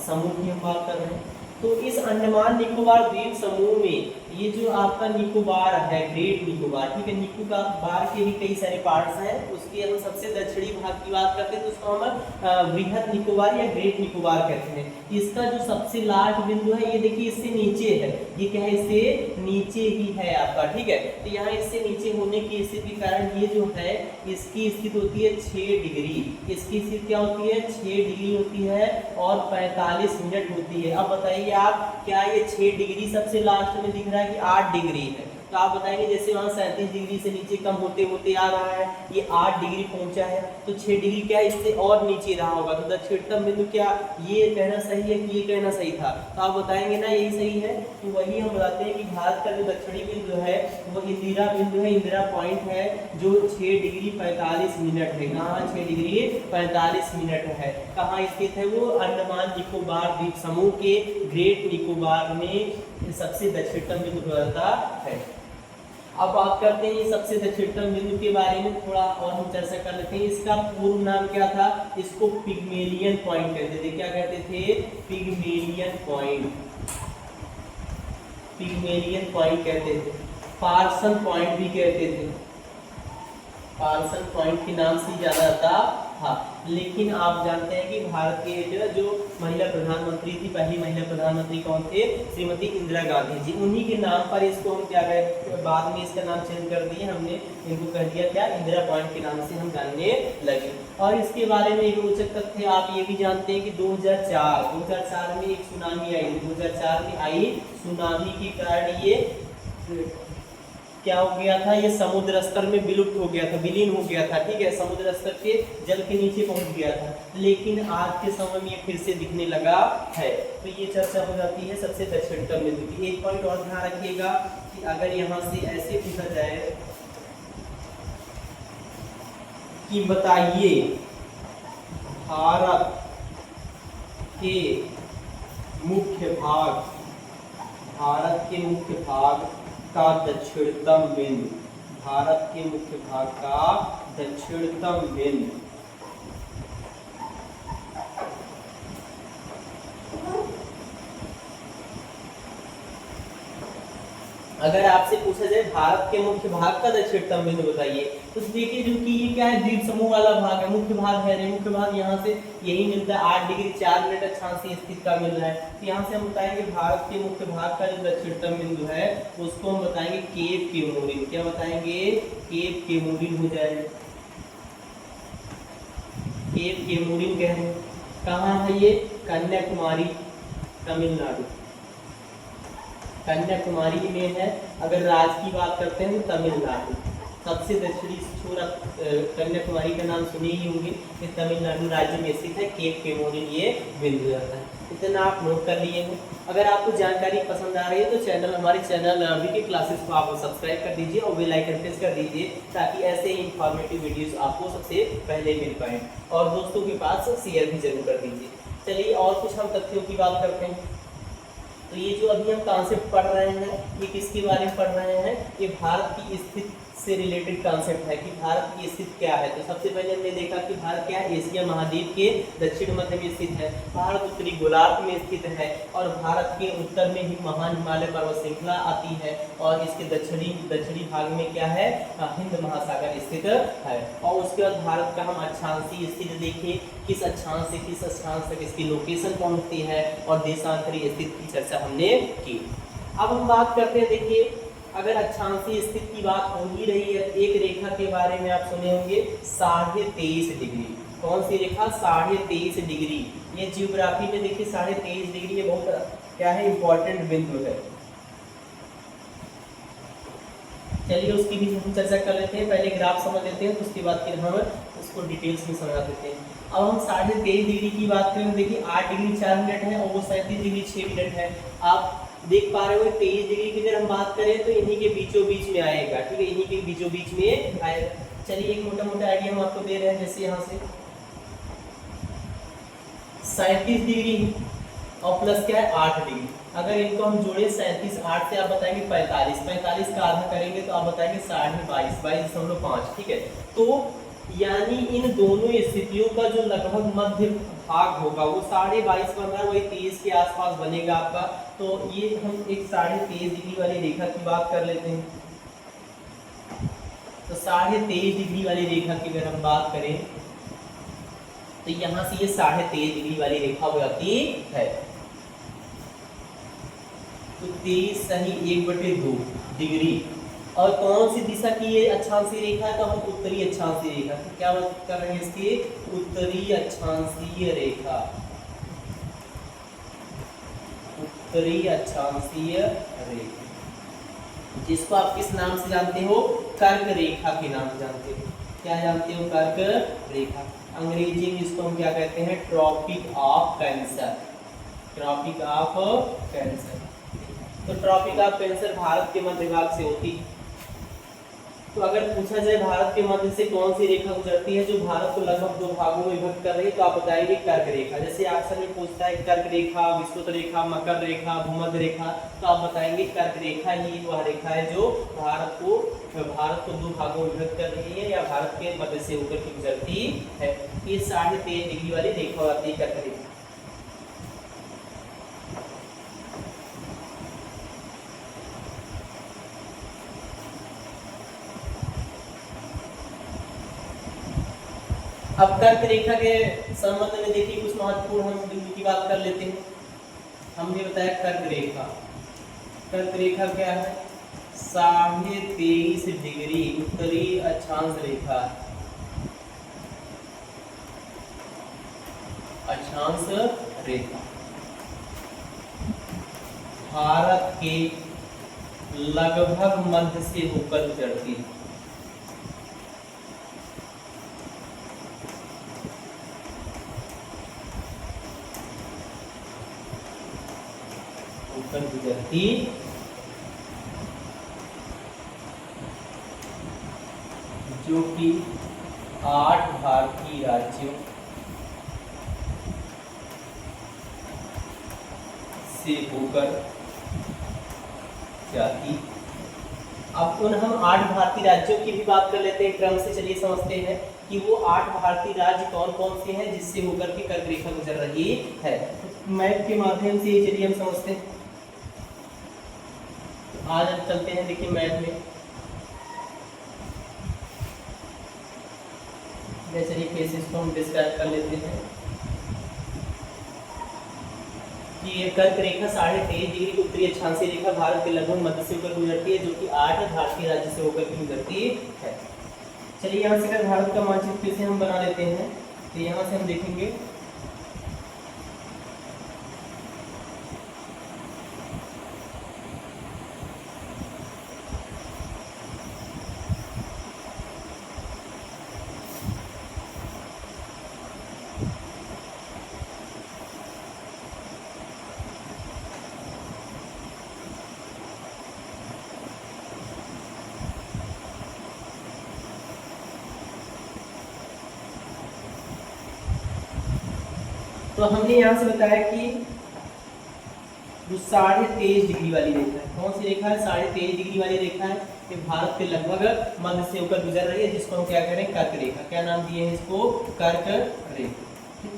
S1: समूह की हम बात कर रहे हैं। तो इस अंडमान निकोबार द्वीप समूह में ये जो आपका निकोबार है, ग्रेट निकोबार, ठीक है, निकोबार के भी कई सारे पार्ट्स हैं, उसके हम सबसे दक्षिणी भाग की बात करते हैं तो उसको हम बृहद निकोबार या ग्रेट निकोबार कहते हैं। इसका जो सबसे लास्ट बिंदु है, ये देखिए इससे नीचे है, ये क्या है, इससे नीचे ही है आपका, ठीक है, तो यहाँ इससे नीचे होने की स्थिति के कारण ये जो है, इसकी स्थिति होती है 6 डिग्री, इसकी स्थिति क्या होती है, 6 डिग्री होती है और 45 मिनट होती है। अब बताइए आप, क्या ये 6 डिग्री सबसे लास्ट में दिख रहा है कि 8 डिग्री है, तो आप बताएंगे जैसे वहाँ 37 डिग्री से नीचे कम होते होते आ रहा है, ये 8 डिग्री पहुंचा है, तो 6 डिग्री क्या इससे और नीचे रहा होगा, तो दक्षिणतम बिंदु क्या ये कहना सही है कि ये कहना सही था, तो आप बताएंगे ना यही सही है। तो वही हम बताते हैं कि भारत का जो दक्षिणी बिंदु है वो इंदिरा बिंदु है, इंदिरा पॉइंट है, जो 6 डिग्री 45 मिनट है। कहाँ 6 डिग्री 45 मिनट है, कहाँ स्थित है वो, अंडमान निकोबार द्वीप समूह के ग्रेट निकोबार में सबसे दक्षिणतम बिंदु रहता है। अब बात करते हैं ये सबसे दक्षिणतम बिंदु के बारे में, थोड़ा और हम चर्चा कर लेते हैं। इसका पूर्व नाम क्या था, इसको पिग्मेलियन पॉइंट कहते थे, क्या कहते थे, पिग्मेलियन पॉइंट कहते थे, पार्सन पॉइंट भी कहते थे, पार्सन पॉइंट के नाम से ज्यादा था। हाँ, लेकिन आप जानते हैं कि भारत के जो महिला प्रधानमंत्री थी, पहली महिला प्रधानमंत्री कौन थे, श्रीमती इंदिरा गांधी जी, उन्हीं के नाम पर इसको हम क्या करें, बाद में इसका नाम चेंज कर दिए हमने, इनको कर दिया क्या, इंदिरा पॉइंट के नाम से हम जानने लगे। और इसके बारे में एक रोचक तथ्य आप ये भी जानते हैं कि 2004 में एक सुनामी आई, 2004 में आई सुनामी के कारण ये क्या हो गया था, ये समुद्र स्तर में विलुप्त हो गया था, विलीन हो गया था, ठीक है, समुद्र स्तर के जल के नीचे पहुंच गया था, लेकिन आज के समय में ये फिर से दिखने लगा है। तो ये चर्चा हो जाती है सबसे दक्षिणतम बिंदु की। एक पॉइंट और ध्यान रखिएगा कि अगर यहाँ से ऐसे पूछा जाए कि बताइए भारत के मुख्य भाग का दक्षिणतम बिंदु, भारत के मुख्य भाग का दक्षिणतम बिंदु, अगर आपसे पूछा जाए भारत के मुख्य भाग का दक्षिणतम बिंदु बताइए, तो देखिए जो कि ये क्या है, द्वीप समूह वाला भाग है, मुख्य भाग है नहीं, मुख्य भाग यहाँ से यही मिलता है 8 डिग्री 4 मिनट अक्षांशीय स्थिति का मिल रहा है। तो यहाँ से हम बताएंगे भारत के मुख्य भाग का जो दक्षिणतम बिंदु है उसको हम बताएंगे केप केमोरिन। क्या बताएंगे? केप केमोरिन हो जाएगा। केप केमोरिन कह रहे हैं, कहाँ है ये? कन्याकुमारी, तमिलनाडु। कन्याकुमारी में है। अगर राज्य की बात करते हैं तो तमिलनाडु सबसे दक्षिणी छोर, कन्याकुमारी का नाम सुने ही होंगे, ये तमिलनाडु राज्य में स्थित है। केप केमोरिन ये बिंदु जाता है। इतना आप नोट कर लिए हैं। अगर आपको जानकारी पसंद आ रही है तो हमारे चैनल अभी के क्लासेस को आप सब्सक्राइब कर दीजिए और बेल आइकन प्रेस कर दीजिए, ताकि ऐसे ही इंफॉर्मेटिव वीडियोस आपको सबसे पहले मिल पाए, और दोस्तों के पास शेयर भी जरूर कर दीजिए। चलिए और कुछ हम तथ्यों की बात करते हैं। तो ये जो अभी हम कॉन्सेप्ट पढ़ रहे हैं, ये किसके बारे में पढ़ रहे हैं? ये भारत की स्थिति से रिलेटेड कॉन्सेप्ट है कि भारत की स्थिति क्या है। तो सबसे पहले हमने देखा कि भारत क्या है, एशिया महाद्वीप के दक्षिण मध्य में स्थित है। भारत उत्तरी गोलार्ध में स्थित है और भारत के उत्तर में ही महान हिमालय पर्वत श्रृंखला आती है, और इसके दक्षिणी भाग में क्या है, हिंद महासागर स्थित है। और उसके बाद भारत का हम अक्षांशीय स्थिति देखें, किस अक्षांश से किस अक्षांश तक इसकी लोकेशन पहुंचती है, और देशांतरीय स्थिति की चर्चा हमने की। अब हम बात करते हैं, देखिए अगर अक्षांशीय स्थिति की बात हो ही रही है, एक रेखा के बारे में आप सुने होंगे 23.5 डिग्री। कौन सी रेखा? 23.5 डिग्री। ये जियोग्राफी में देखिए 23.5 डिग्री ये बहुत क्या है, इंपॉर्टेंट बिंदु है। चलिए उसकी भी हम चर्चा कर लेते हैं। पहले ग्राफ समझ लेते हैं, तो उसके बाद फिर हम उसको डिटेल्स में समझा देते हैं। अब हम 23.5 डिग्री की बात करें, देखिए 8 डिग्री 4 मिनट है और वो 37 डिग्री 6 मिनट है। आप देख पा रहे हो 23 डिग्री की अगर हम बात करें तो इन्हीं के बीचों बीच में आएगा, ठीक है, इन्हीं के बीचों बीच में आएगा। चलिए एक मोटा मोटा आइडिया हम आपको दे रहे हैं, जैसे यहाँ से 37 डिग्री और प्लस क्या है 8 डिग्री। अगर इनको हम जोड़े 37 8 से आप बताएंगे 45 का आधा करेंगे तो आप बताएंगे 22.5, ठीक है। तो यानी इन दोनों स्थितियों का जो लगभग मध्य भाग होगा वो 22.5 बन रहा है, वही 23 के आसपास बनेगा आपका। तो ये हम एक 23.5 डिग्री वाली रेखा की बात कर लेते हैं। तो 23.5 डिग्री वाली रेखा की अगर हम बात करें तो यहाँ से ये 23.5 डिग्री वाली रेखा हो जाती है। तो 23 सही 1/2 डिग्री। और कौन सी दिशा की ये अक्षांशीय रेखा है? तो हम उत्तरी अक्षांशीय रेखा, तो क्या बात कर रहे हैं इसकी? उत्तरी अक्षांशीय रेखा, उत्तरी अक्षांशीय रेखा, जिसको आप किस नाम से जानते हो? कर्क रेखा के नाम से जानते हो। क्या जानते हो? कर्क रेखा। अंग्रेजी में इसको हम क्या कहते हैं? Tropic of cancer. Tropic of cancer. तो ट्रॉपिक ऑफ कैंसर भारत के मध्य भाग से होती है। तो अगर पूछा जाए भारत के मध्य से कौन सी रेखा गुजरती है जो भारत को लगभग 2 भागों में विभक्त कर रही है, तो आप बताएंगे कर्क रेखा। जैसे अक्सर में पूछता है कर्क रेखा, विषुवत रेखा, मकर रेखा, भूमध्य रेखा, तो आप बताएंगे कर्क रेखा ही वह रेखा है जो भारत को 2 भागों में विभक्त कर रही है या भारत के मध्य से होकर के गुजरती है। ये 23.5 डिग्री वाली रेखा होती है कर्क रेखा। अब कर्क रेखा के संबंध में देखिए कुछ महत्वपूर्ण हम बिंदु की बात कर लेते हैं। हमने बताया कर्क रेखा। कर्क रेखा क्या है? 23.5 डिग्री उत्तरी अक्षांश रेखा, अक्षांश रेखा भारत के लगभग मध्य से होकर गुजरती है। गुजरती जो कि 8 भारतीय राज्यों से होकर जाती। अब उन हम 8 भारतीय राज्यों की भी बात कर लेते हैं क्रम से। चलिए समझते हैं कि वो 8 भारतीय राज्य कौन कौन से हैं जिससे होकर के कर्क रेखा गुजर रही है। मैप के माध्यम से चलिए हम समझते हैं। आज हम चलते हैं, देखिए मैथ में चलिए केसेस को हम डिस्क्राइब कर लेते हैं कि ये कर्क रेखा 23.5 डिग्री उत्तरी अक्षांशीय रेखा भारत के लगभग मध्य से होकर गुजरती है, जो कि 8 भारतीय राज्य से होकर गुजरती है। चलिए यहाँ से अगर भारत का मानचित्र फिर से हम बना लेते हैं, तो यहाँ से हम देखेंगे तो हमने यहाँ से बताया कि जो 23.5 डिग्री वाली रेखा है, कौन सी रेखा है? 23.5 डिग्री वाली रेखा है, ये भारत के लगभग मध्य से होकर गुजर रही है, जिसको हम क्या कह रहे हैं? कर्क रेखा। क्या नाम दिए हैं इसको? कर्क रेखा।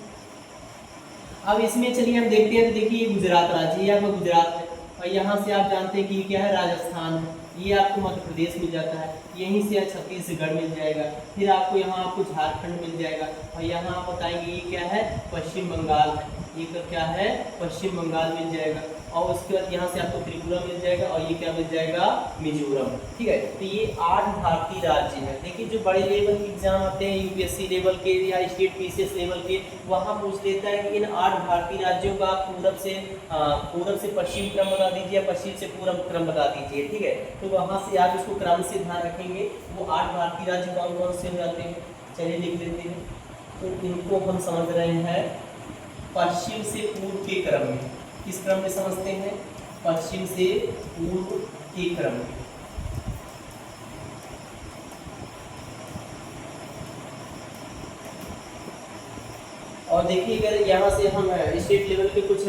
S1: अब इसमें चलिए हम देखते हैं, तो देखिए ये गुजरात राज्य, ये आपका गुजरात है, और यहाँ से आप जानते हैं कि ये क्या है? राजस्थान है। ये आपको मध्य प्रदेश मिल जाता है, यहीं से छत्तीसगढ़ मिल जाएगा, फिर आपको यहाँ आपको झारखंड मिल जाएगा, और यहाँ आप बताएंगे ये क्या है? पश्चिम बंगाल है। ये क्या है? पश्चिम बंगाल मिल जाएगा, और उसके बाद यहाँ से आपको त्रिपुरा मिल जाएगा, और ये क्या मिल जाएगा? मिजोरम। ठीक है, तो ये 8 भारतीय राज्य हैं। देखिए जो बड़े लेवल के एग्जाम आते हैं यूपीएससी लेवल के या स्टेट पीसीएस लेवल के, वहाँ पूछ लेता है कि इन 8 भारतीय राज्यों का पूरब से पश्चिम क्रम बता दीजिए, या पश्चिम से पूरब क्रम बता दीजिए। ठीक है, तो वहाँ से आप इसको क्रम से ध्यान रखेंगे, वो 8 भारतीय राज्य कौन कौन से हो जाते हैं? चलिए लिख लेते हैं। तो इनको हम समझ रहे हैं पश्चिम से पूर्व के क्रम में। किस क्रम में समझते हैं? पश्चिम से पूर्व के क्रम में। और देखिए अगर यहाँ से हम स्टेट लेवल के कुछ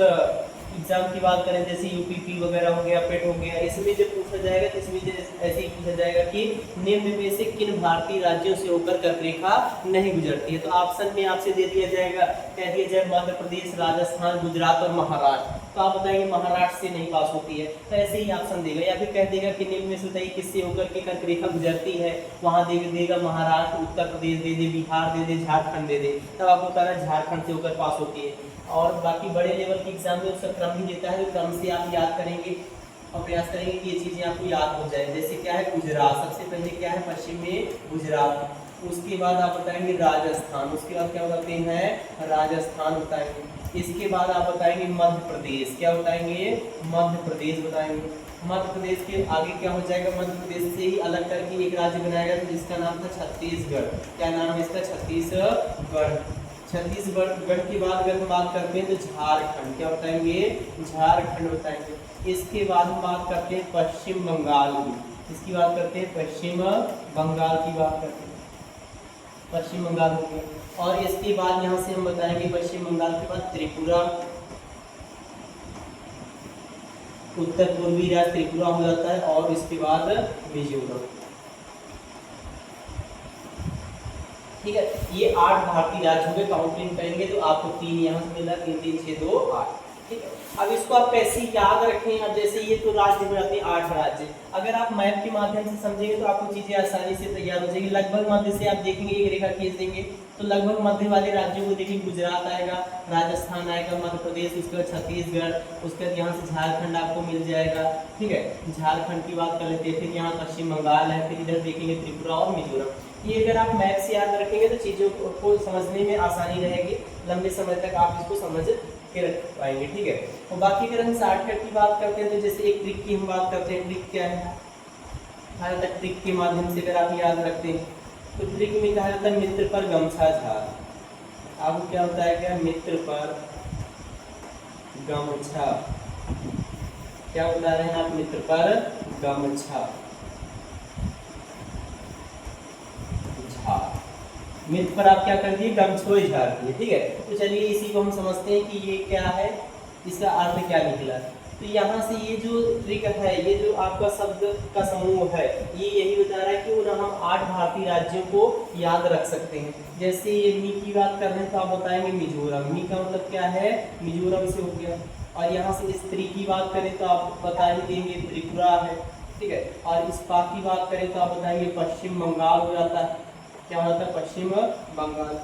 S1: एग्जाम की बात करें, जैसे यूपीपी वगैरह हो गया, पेट हो गया, इसमें जब पूछा जाएगा तो इसमें ऐसे ही पूछा जाएगा कि निम्न में से किन भारतीय राज्यों से होकर कर्क रेखा नहीं गुजरती है। तो ऑप्शन में आपसे दे दिया जाएगा, कह दिया जाए मध्य प्रदेश, राजस्थान, गुजरात और महाराष्ट्र। तो आप बताएंगे महाराष्ट्र से नहीं पास होती है, तो ऐसे ही ऑप्शन देगा, या फिर कह देगा कि निम्न में से बताइए किससे होकर के कर्क रेखा गुजरती है, वहाँ देगा महाराष्ट्र, उत्तर प्रदेश दे दे, बिहार दे दे, झारखंड दे दे, तब आपको बताना झारखंड से होकर पास होती है। और बाकी बड़े लेवल के एग्जाम में उसका क्रम भी देता है, तो क्रम से आप याद करेंगे और प्रयास करेंगे कि ये चीज़ें आपको याद हो जाए। जैसे क्या है? गुजरात, सबसे पहले क्या है? पश्चिम में गुजरात, उसके बाद आप बताएंगे राजस्थान, उसके बाद क्या बताते हैं? राजस्थान बताएंगे, इसके बाद आप बताएंगे मध्य प्रदेश। क्या बताएंगे? मध्य प्रदेश बताएंगे। मध्य प्रदेश के आगे क्या हो जाएगा? मध्य प्रदेश से ही अलग करके एक राज्य बनाएगा, तो जिसका नाम था छत्तीसगढ़। क्या नाम है इसका? छत्तीसगढ़। छत्तीसगढ़ के बाद अगर हम बात करते हैं तो झारखंड। क्या बताएंगे? झारखंड बताएंगे। इसके बाद हम बात करते हैं पश्चिम बंगाल की, इसकी बात करते हैं पश्चिम बंगाल की बात करते हैं, पश्चिम बंगाल हो गया। और इसके बाद यहाँ से हम बताएंगे पश्चिम बंगाल के बाद त्रिपुरा, उत्तर पूर्वी राज्य त्रिपुरा हो जाता है, और इसके बाद मिजोरम। ठीक है, ये 8 भारतीय राज्य हो गए। काउंटिंग करेंगे तो आपको 3 यहाँ से मिला, 3 3 6 2 8। ठीक है, अब इसको आप कैसे याद रखें? अब जैसे ये तो राज्य हो जाते हैं 8 राज्य, अगर आप मैप के माध्यम से समझेंगे तो आपको चीजें आसानी से तैयार हो जाएगी। लगभग मध्य से आप देखेंगे, एक रेखा खींच देंगे तो लगभग मध्य वाले राज्यों को देखिए, गुजरात आएगा, राजस्थान आएगा, मध्य प्रदेश, उसके बाद छत्तीसगढ़, उसके बाद यहाँ से झारखंड आपको मिल जाएगा। ठीक है, झारखंड की बात कर लेते हैं, फिर यहाँ पश्चिम बंगाल है, फिर इधर देखेंगे त्रिपुरा और मिजोरम। ये अगर आप मैप से याद रखेंगे तो चीज़ों को समझने में आसानी रहेगी, लंबे समय तक आप इसको समझ के रख पाएंगे। ठीक है, और बाकी अगर हम शॉर्टकट की बात करते हैं तो जैसे एक ट्रिक की हम बात करते हैं। ट्रिक क्या है? कहा जाता है ट्रिक के माध्यम से अगर आप याद रखते हैं तो ट्रिक में कहा जाता है मित्र पर गमछा झाड़। आपको क्या होता है? क्या? मित्र पर गमछा। क्या बता रहे हैं आप? मित्र पर गमछा मित्र पर आप क्या कर दिए? गमछोई झाड़ दिए। ठीक है, तो चलिए इसी को हम समझते हैं कि ये क्या है, इसका अर्थ क्या निकला। तो यहाँ से ये जो ट्रिक है, ये जो आपका शब्द का समूह है, ये यही बता रहा है कि वो हम 8 भारतीय राज्यों को याद रख सकते हैं। जैसे ये मी की बात कर रहे हैं तो आप बताएंगे मिजोरम। मी का मतलब क्या है? मिजोरम से हो गया। और यहाँ से स्त्री की बात करें तो आप बता ही देंगे त्रिपुरा है, ठीक है। और इस पा की बात करें तो आप बताएंगे पश्चिम बंगाल हो जाता है, क्या होता है, पश्चिम बंगाल।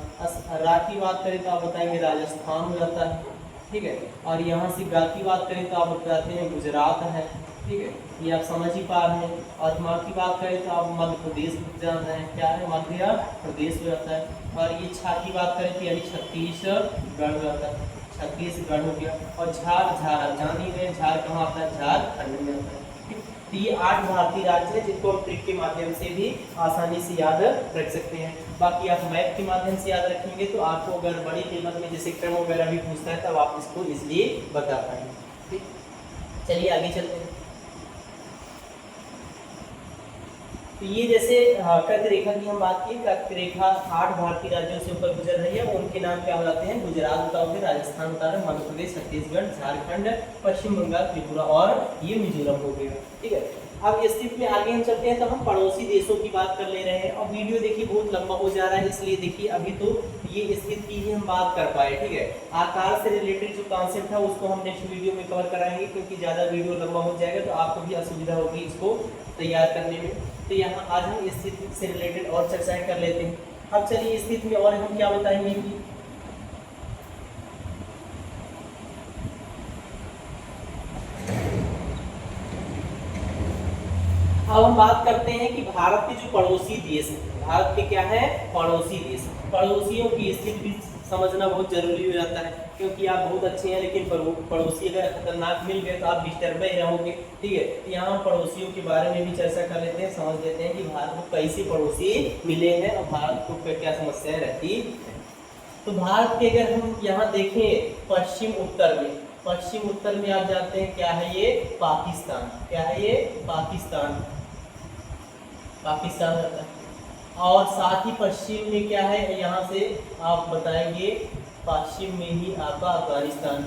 S1: रा की बात करें तो आप बताएंगे राजस्थान हो जाता है, ठीक है। और यहाँ से गा की बात करें तो आप बताते हैं गुजरात है, ठीक है, ये आप समझ ही पा रहे हैं। और माँ की बात करें तो आप मध्य प्रदेश जान रहे हैं, क्या है, मध्य प्रदेश हो जाता है। और ये छा की बात करें तो यानी छत्तीसगढ़ हो जाता है, छत्तीसगढ़ हो गया। और झार, झार जान ही रहे, झार कहाँ आता है, झारखंड में आता है। तो ये 8 भारतीय राज्य है जिनको हम ट्रिक के माध्यम से भी आसानी से याद रख सकते हैं। बाकी आप मैप के माध्यम से याद रखेंगे तो आपको अगर बड़ी कीमत में जैसे क्रम वगैरह भी पूछता है तब आप इसको इसलिए बता पाएंगे। ठीक, चलिए आगे चलते हैं। तो ये जैसे कर्क रेखा की हम बात की, कर्क रेखा 8 भारतीय राज्यों से ऊपर गुजर रही है, उनके नाम क्या बताते हैं, गुजरात बताओगे, राजस्थान बता रहे, मध्य प्रदेश, छत्तीसगढ़, झारखंड, पश्चिम बंगाल, त्रिपुरा और ये मिजोरम हो गया, ठीक है। अब इस स्थिति में आगे हम चलते हैं तो हम पड़ोसी देशों की बात कर ले रहे हैं। और वीडियो देखिए बहुत लंबा हो जा रहा है, इसलिए देखिए अभी तो ये स्थिति की ही हम बात कर पाए, ठीक है। आकार से रिलेटेड जो कॉन्सेप्ट है उसको हम नेक्स्ट वीडियो में कवर कराएंगे, क्योंकि ज़्यादा वीडियो लंबा हो जाएगा तो आपको भी असुविधा होगी इसको तैयार करने में। तो यहाँ आज हम इस स्थिति से रिलेटेड और चर्चाएं कर लेते हैं। अब चलिए इस स्थिति में और हम क्या बताएंगे कि अब हम बात करते हैं कि भारत के जो पड़ोसी देश हैं, भारत के क्या है, पड़ोसी देश, पड़ोसियों की स्थिति भी समझना बहुत जरूरी हो जाता है, क्योंकि आप बहुत अच्छे हैं लेकिन पड़ोसी अगर खतरनाक मिल गए तो आप डिस्टर्ब ही रहोगे, ठीक है। तो यहाँ पड़ोसियों के बारे में भी चर्चा कर लेते हैं, समझ लेते हैं कि भारत को कैसे पड़ोसी मिले हैं और भारत को क्या समस्याएं रहती है। तो भारत के अगर हम यहाँ देखें पश्चिम उत्तर में, पश्चिम उत्तर में आप जानते हैं क्या है, ये पाकिस्तान, क्या है ये, पाकिस्तान, पाकिस्तान रहता है। और साथ ही पश्चिम में क्या है, यहाँ से आप बताएंगे पश्चिम में ही आपका अफगानिस्तान,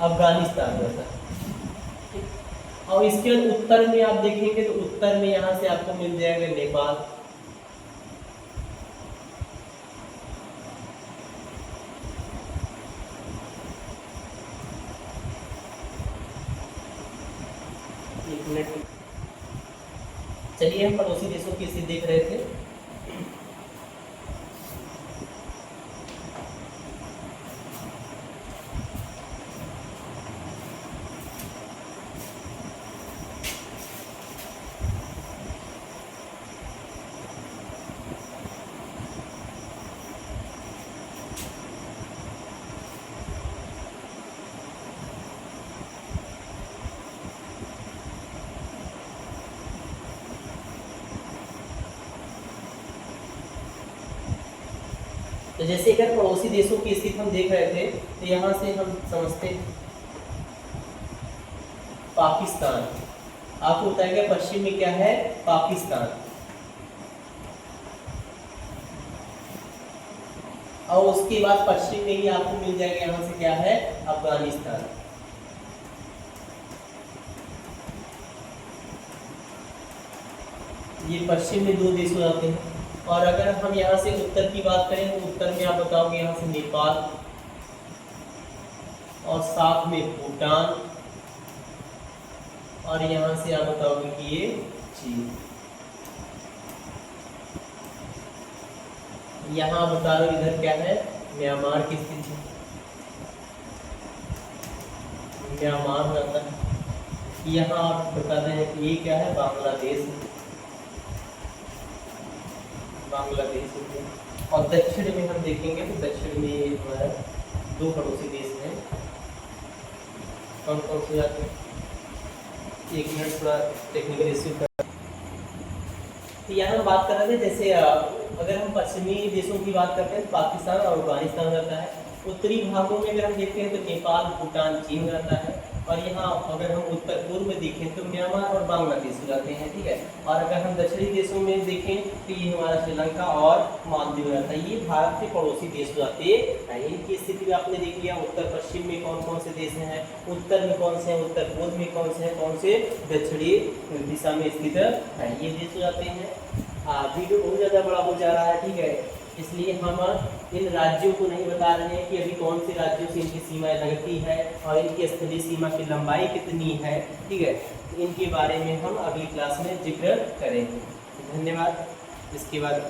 S1: अफगानिस्तान रहता है। और इसके उत्तर में आप देखेंगे तो उत्तर में यहाँ से आपको मिल जाएगा नेपाल, चलिए हम पड़ोसी देशों की स्थिति देख रहे थे। तो जैसे अगर पड़ोसी देशों की स्थिति हम देख रहे थे तो यहाँ से हम समझते पाकिस्तान, आपको बताया गया पश्चिम में क्या है, पाकिस्तान, और उसके बाद पश्चिम में ही आपको मिल जाएगा यहाँ से क्या है, अफगानिस्तान। ये पश्चिम में 2 देश हो जाते हैं। और अगर हम यहाँ से उत्तर की बात करें तो उत्तर में आप बताओगे यहाँ से नेपाल और साथ में भूटान, और यहाँ से आप बताओगे कि ये चीन। यहाँ बता रहे हो इधर क्या है, म्यांमार की स्थिति, म्यांमार रहता है। यहाँ आप बताते हैं कि ये क्या है, बांग्लादेश, बांग्लादेश। और दक्षिण में हम देखेंगे तो दक्षिण में हमारा 2 पड़ोसी देश हैं, कौन कौन से जाते हैं, एक मिनट थोड़ा टेक्निकल इश्यू कर। तो यहाँ हम बात कर रहे थे जैसे अगर हम पश्चिमी देशों की बात करते हैं तो पाकिस्तान और अफगानिस्तान रहता है। उत्तरी भागों में अगर हम देखते हैं तो नेपाल, भूटान, चीन रहता है। और यहाँ अगर हम उत्तर पूर्व में देखें तो म्यांमार और बांग्लादेश हो जाते हैं, ठीक है। और अगर हम दक्षिणी देशों में देखें तो ये हमारा श्रीलंका और मालदीव हो जाता है। ये भारत के पड़ोसी देश हो जाते हैं। इनकी स्थिति आपने देख लिया, उत्तर पश्चिम में कौन कौन से देश हैं, उत्तर में कौन से हैं, उत्तर पूर्व में कौन से हैं, कौन से दक्षिणी दिशा में स्थित है, ये देश हो जाते हैं। वीडियो बहुत ज़्यादा बड़ा हो जा रहा है, ठीक है, इसलिए हम इन राज्यों को नहीं बता रहे हैं कि अभी कौन से राज्यों से इनकी सीमाएं लगती है और इनकी स्थलीय सीमा की लंबाई कितनी है, ठीक है। इनके बारे में हम अगली क्लास में जिक्र करेंगे। धन्यवाद। इसके बाद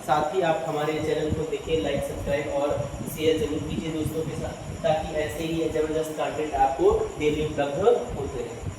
S1: साथ ही आप हमारे चैनल को देखिए, लाइक सब्सक्राइब और शेयर जरूर कीजिए दोस्तों के साथ, ताकि ऐसे ही ज़बरदस्त कंटेंट आपको डेली उपलब्ध होते रहे।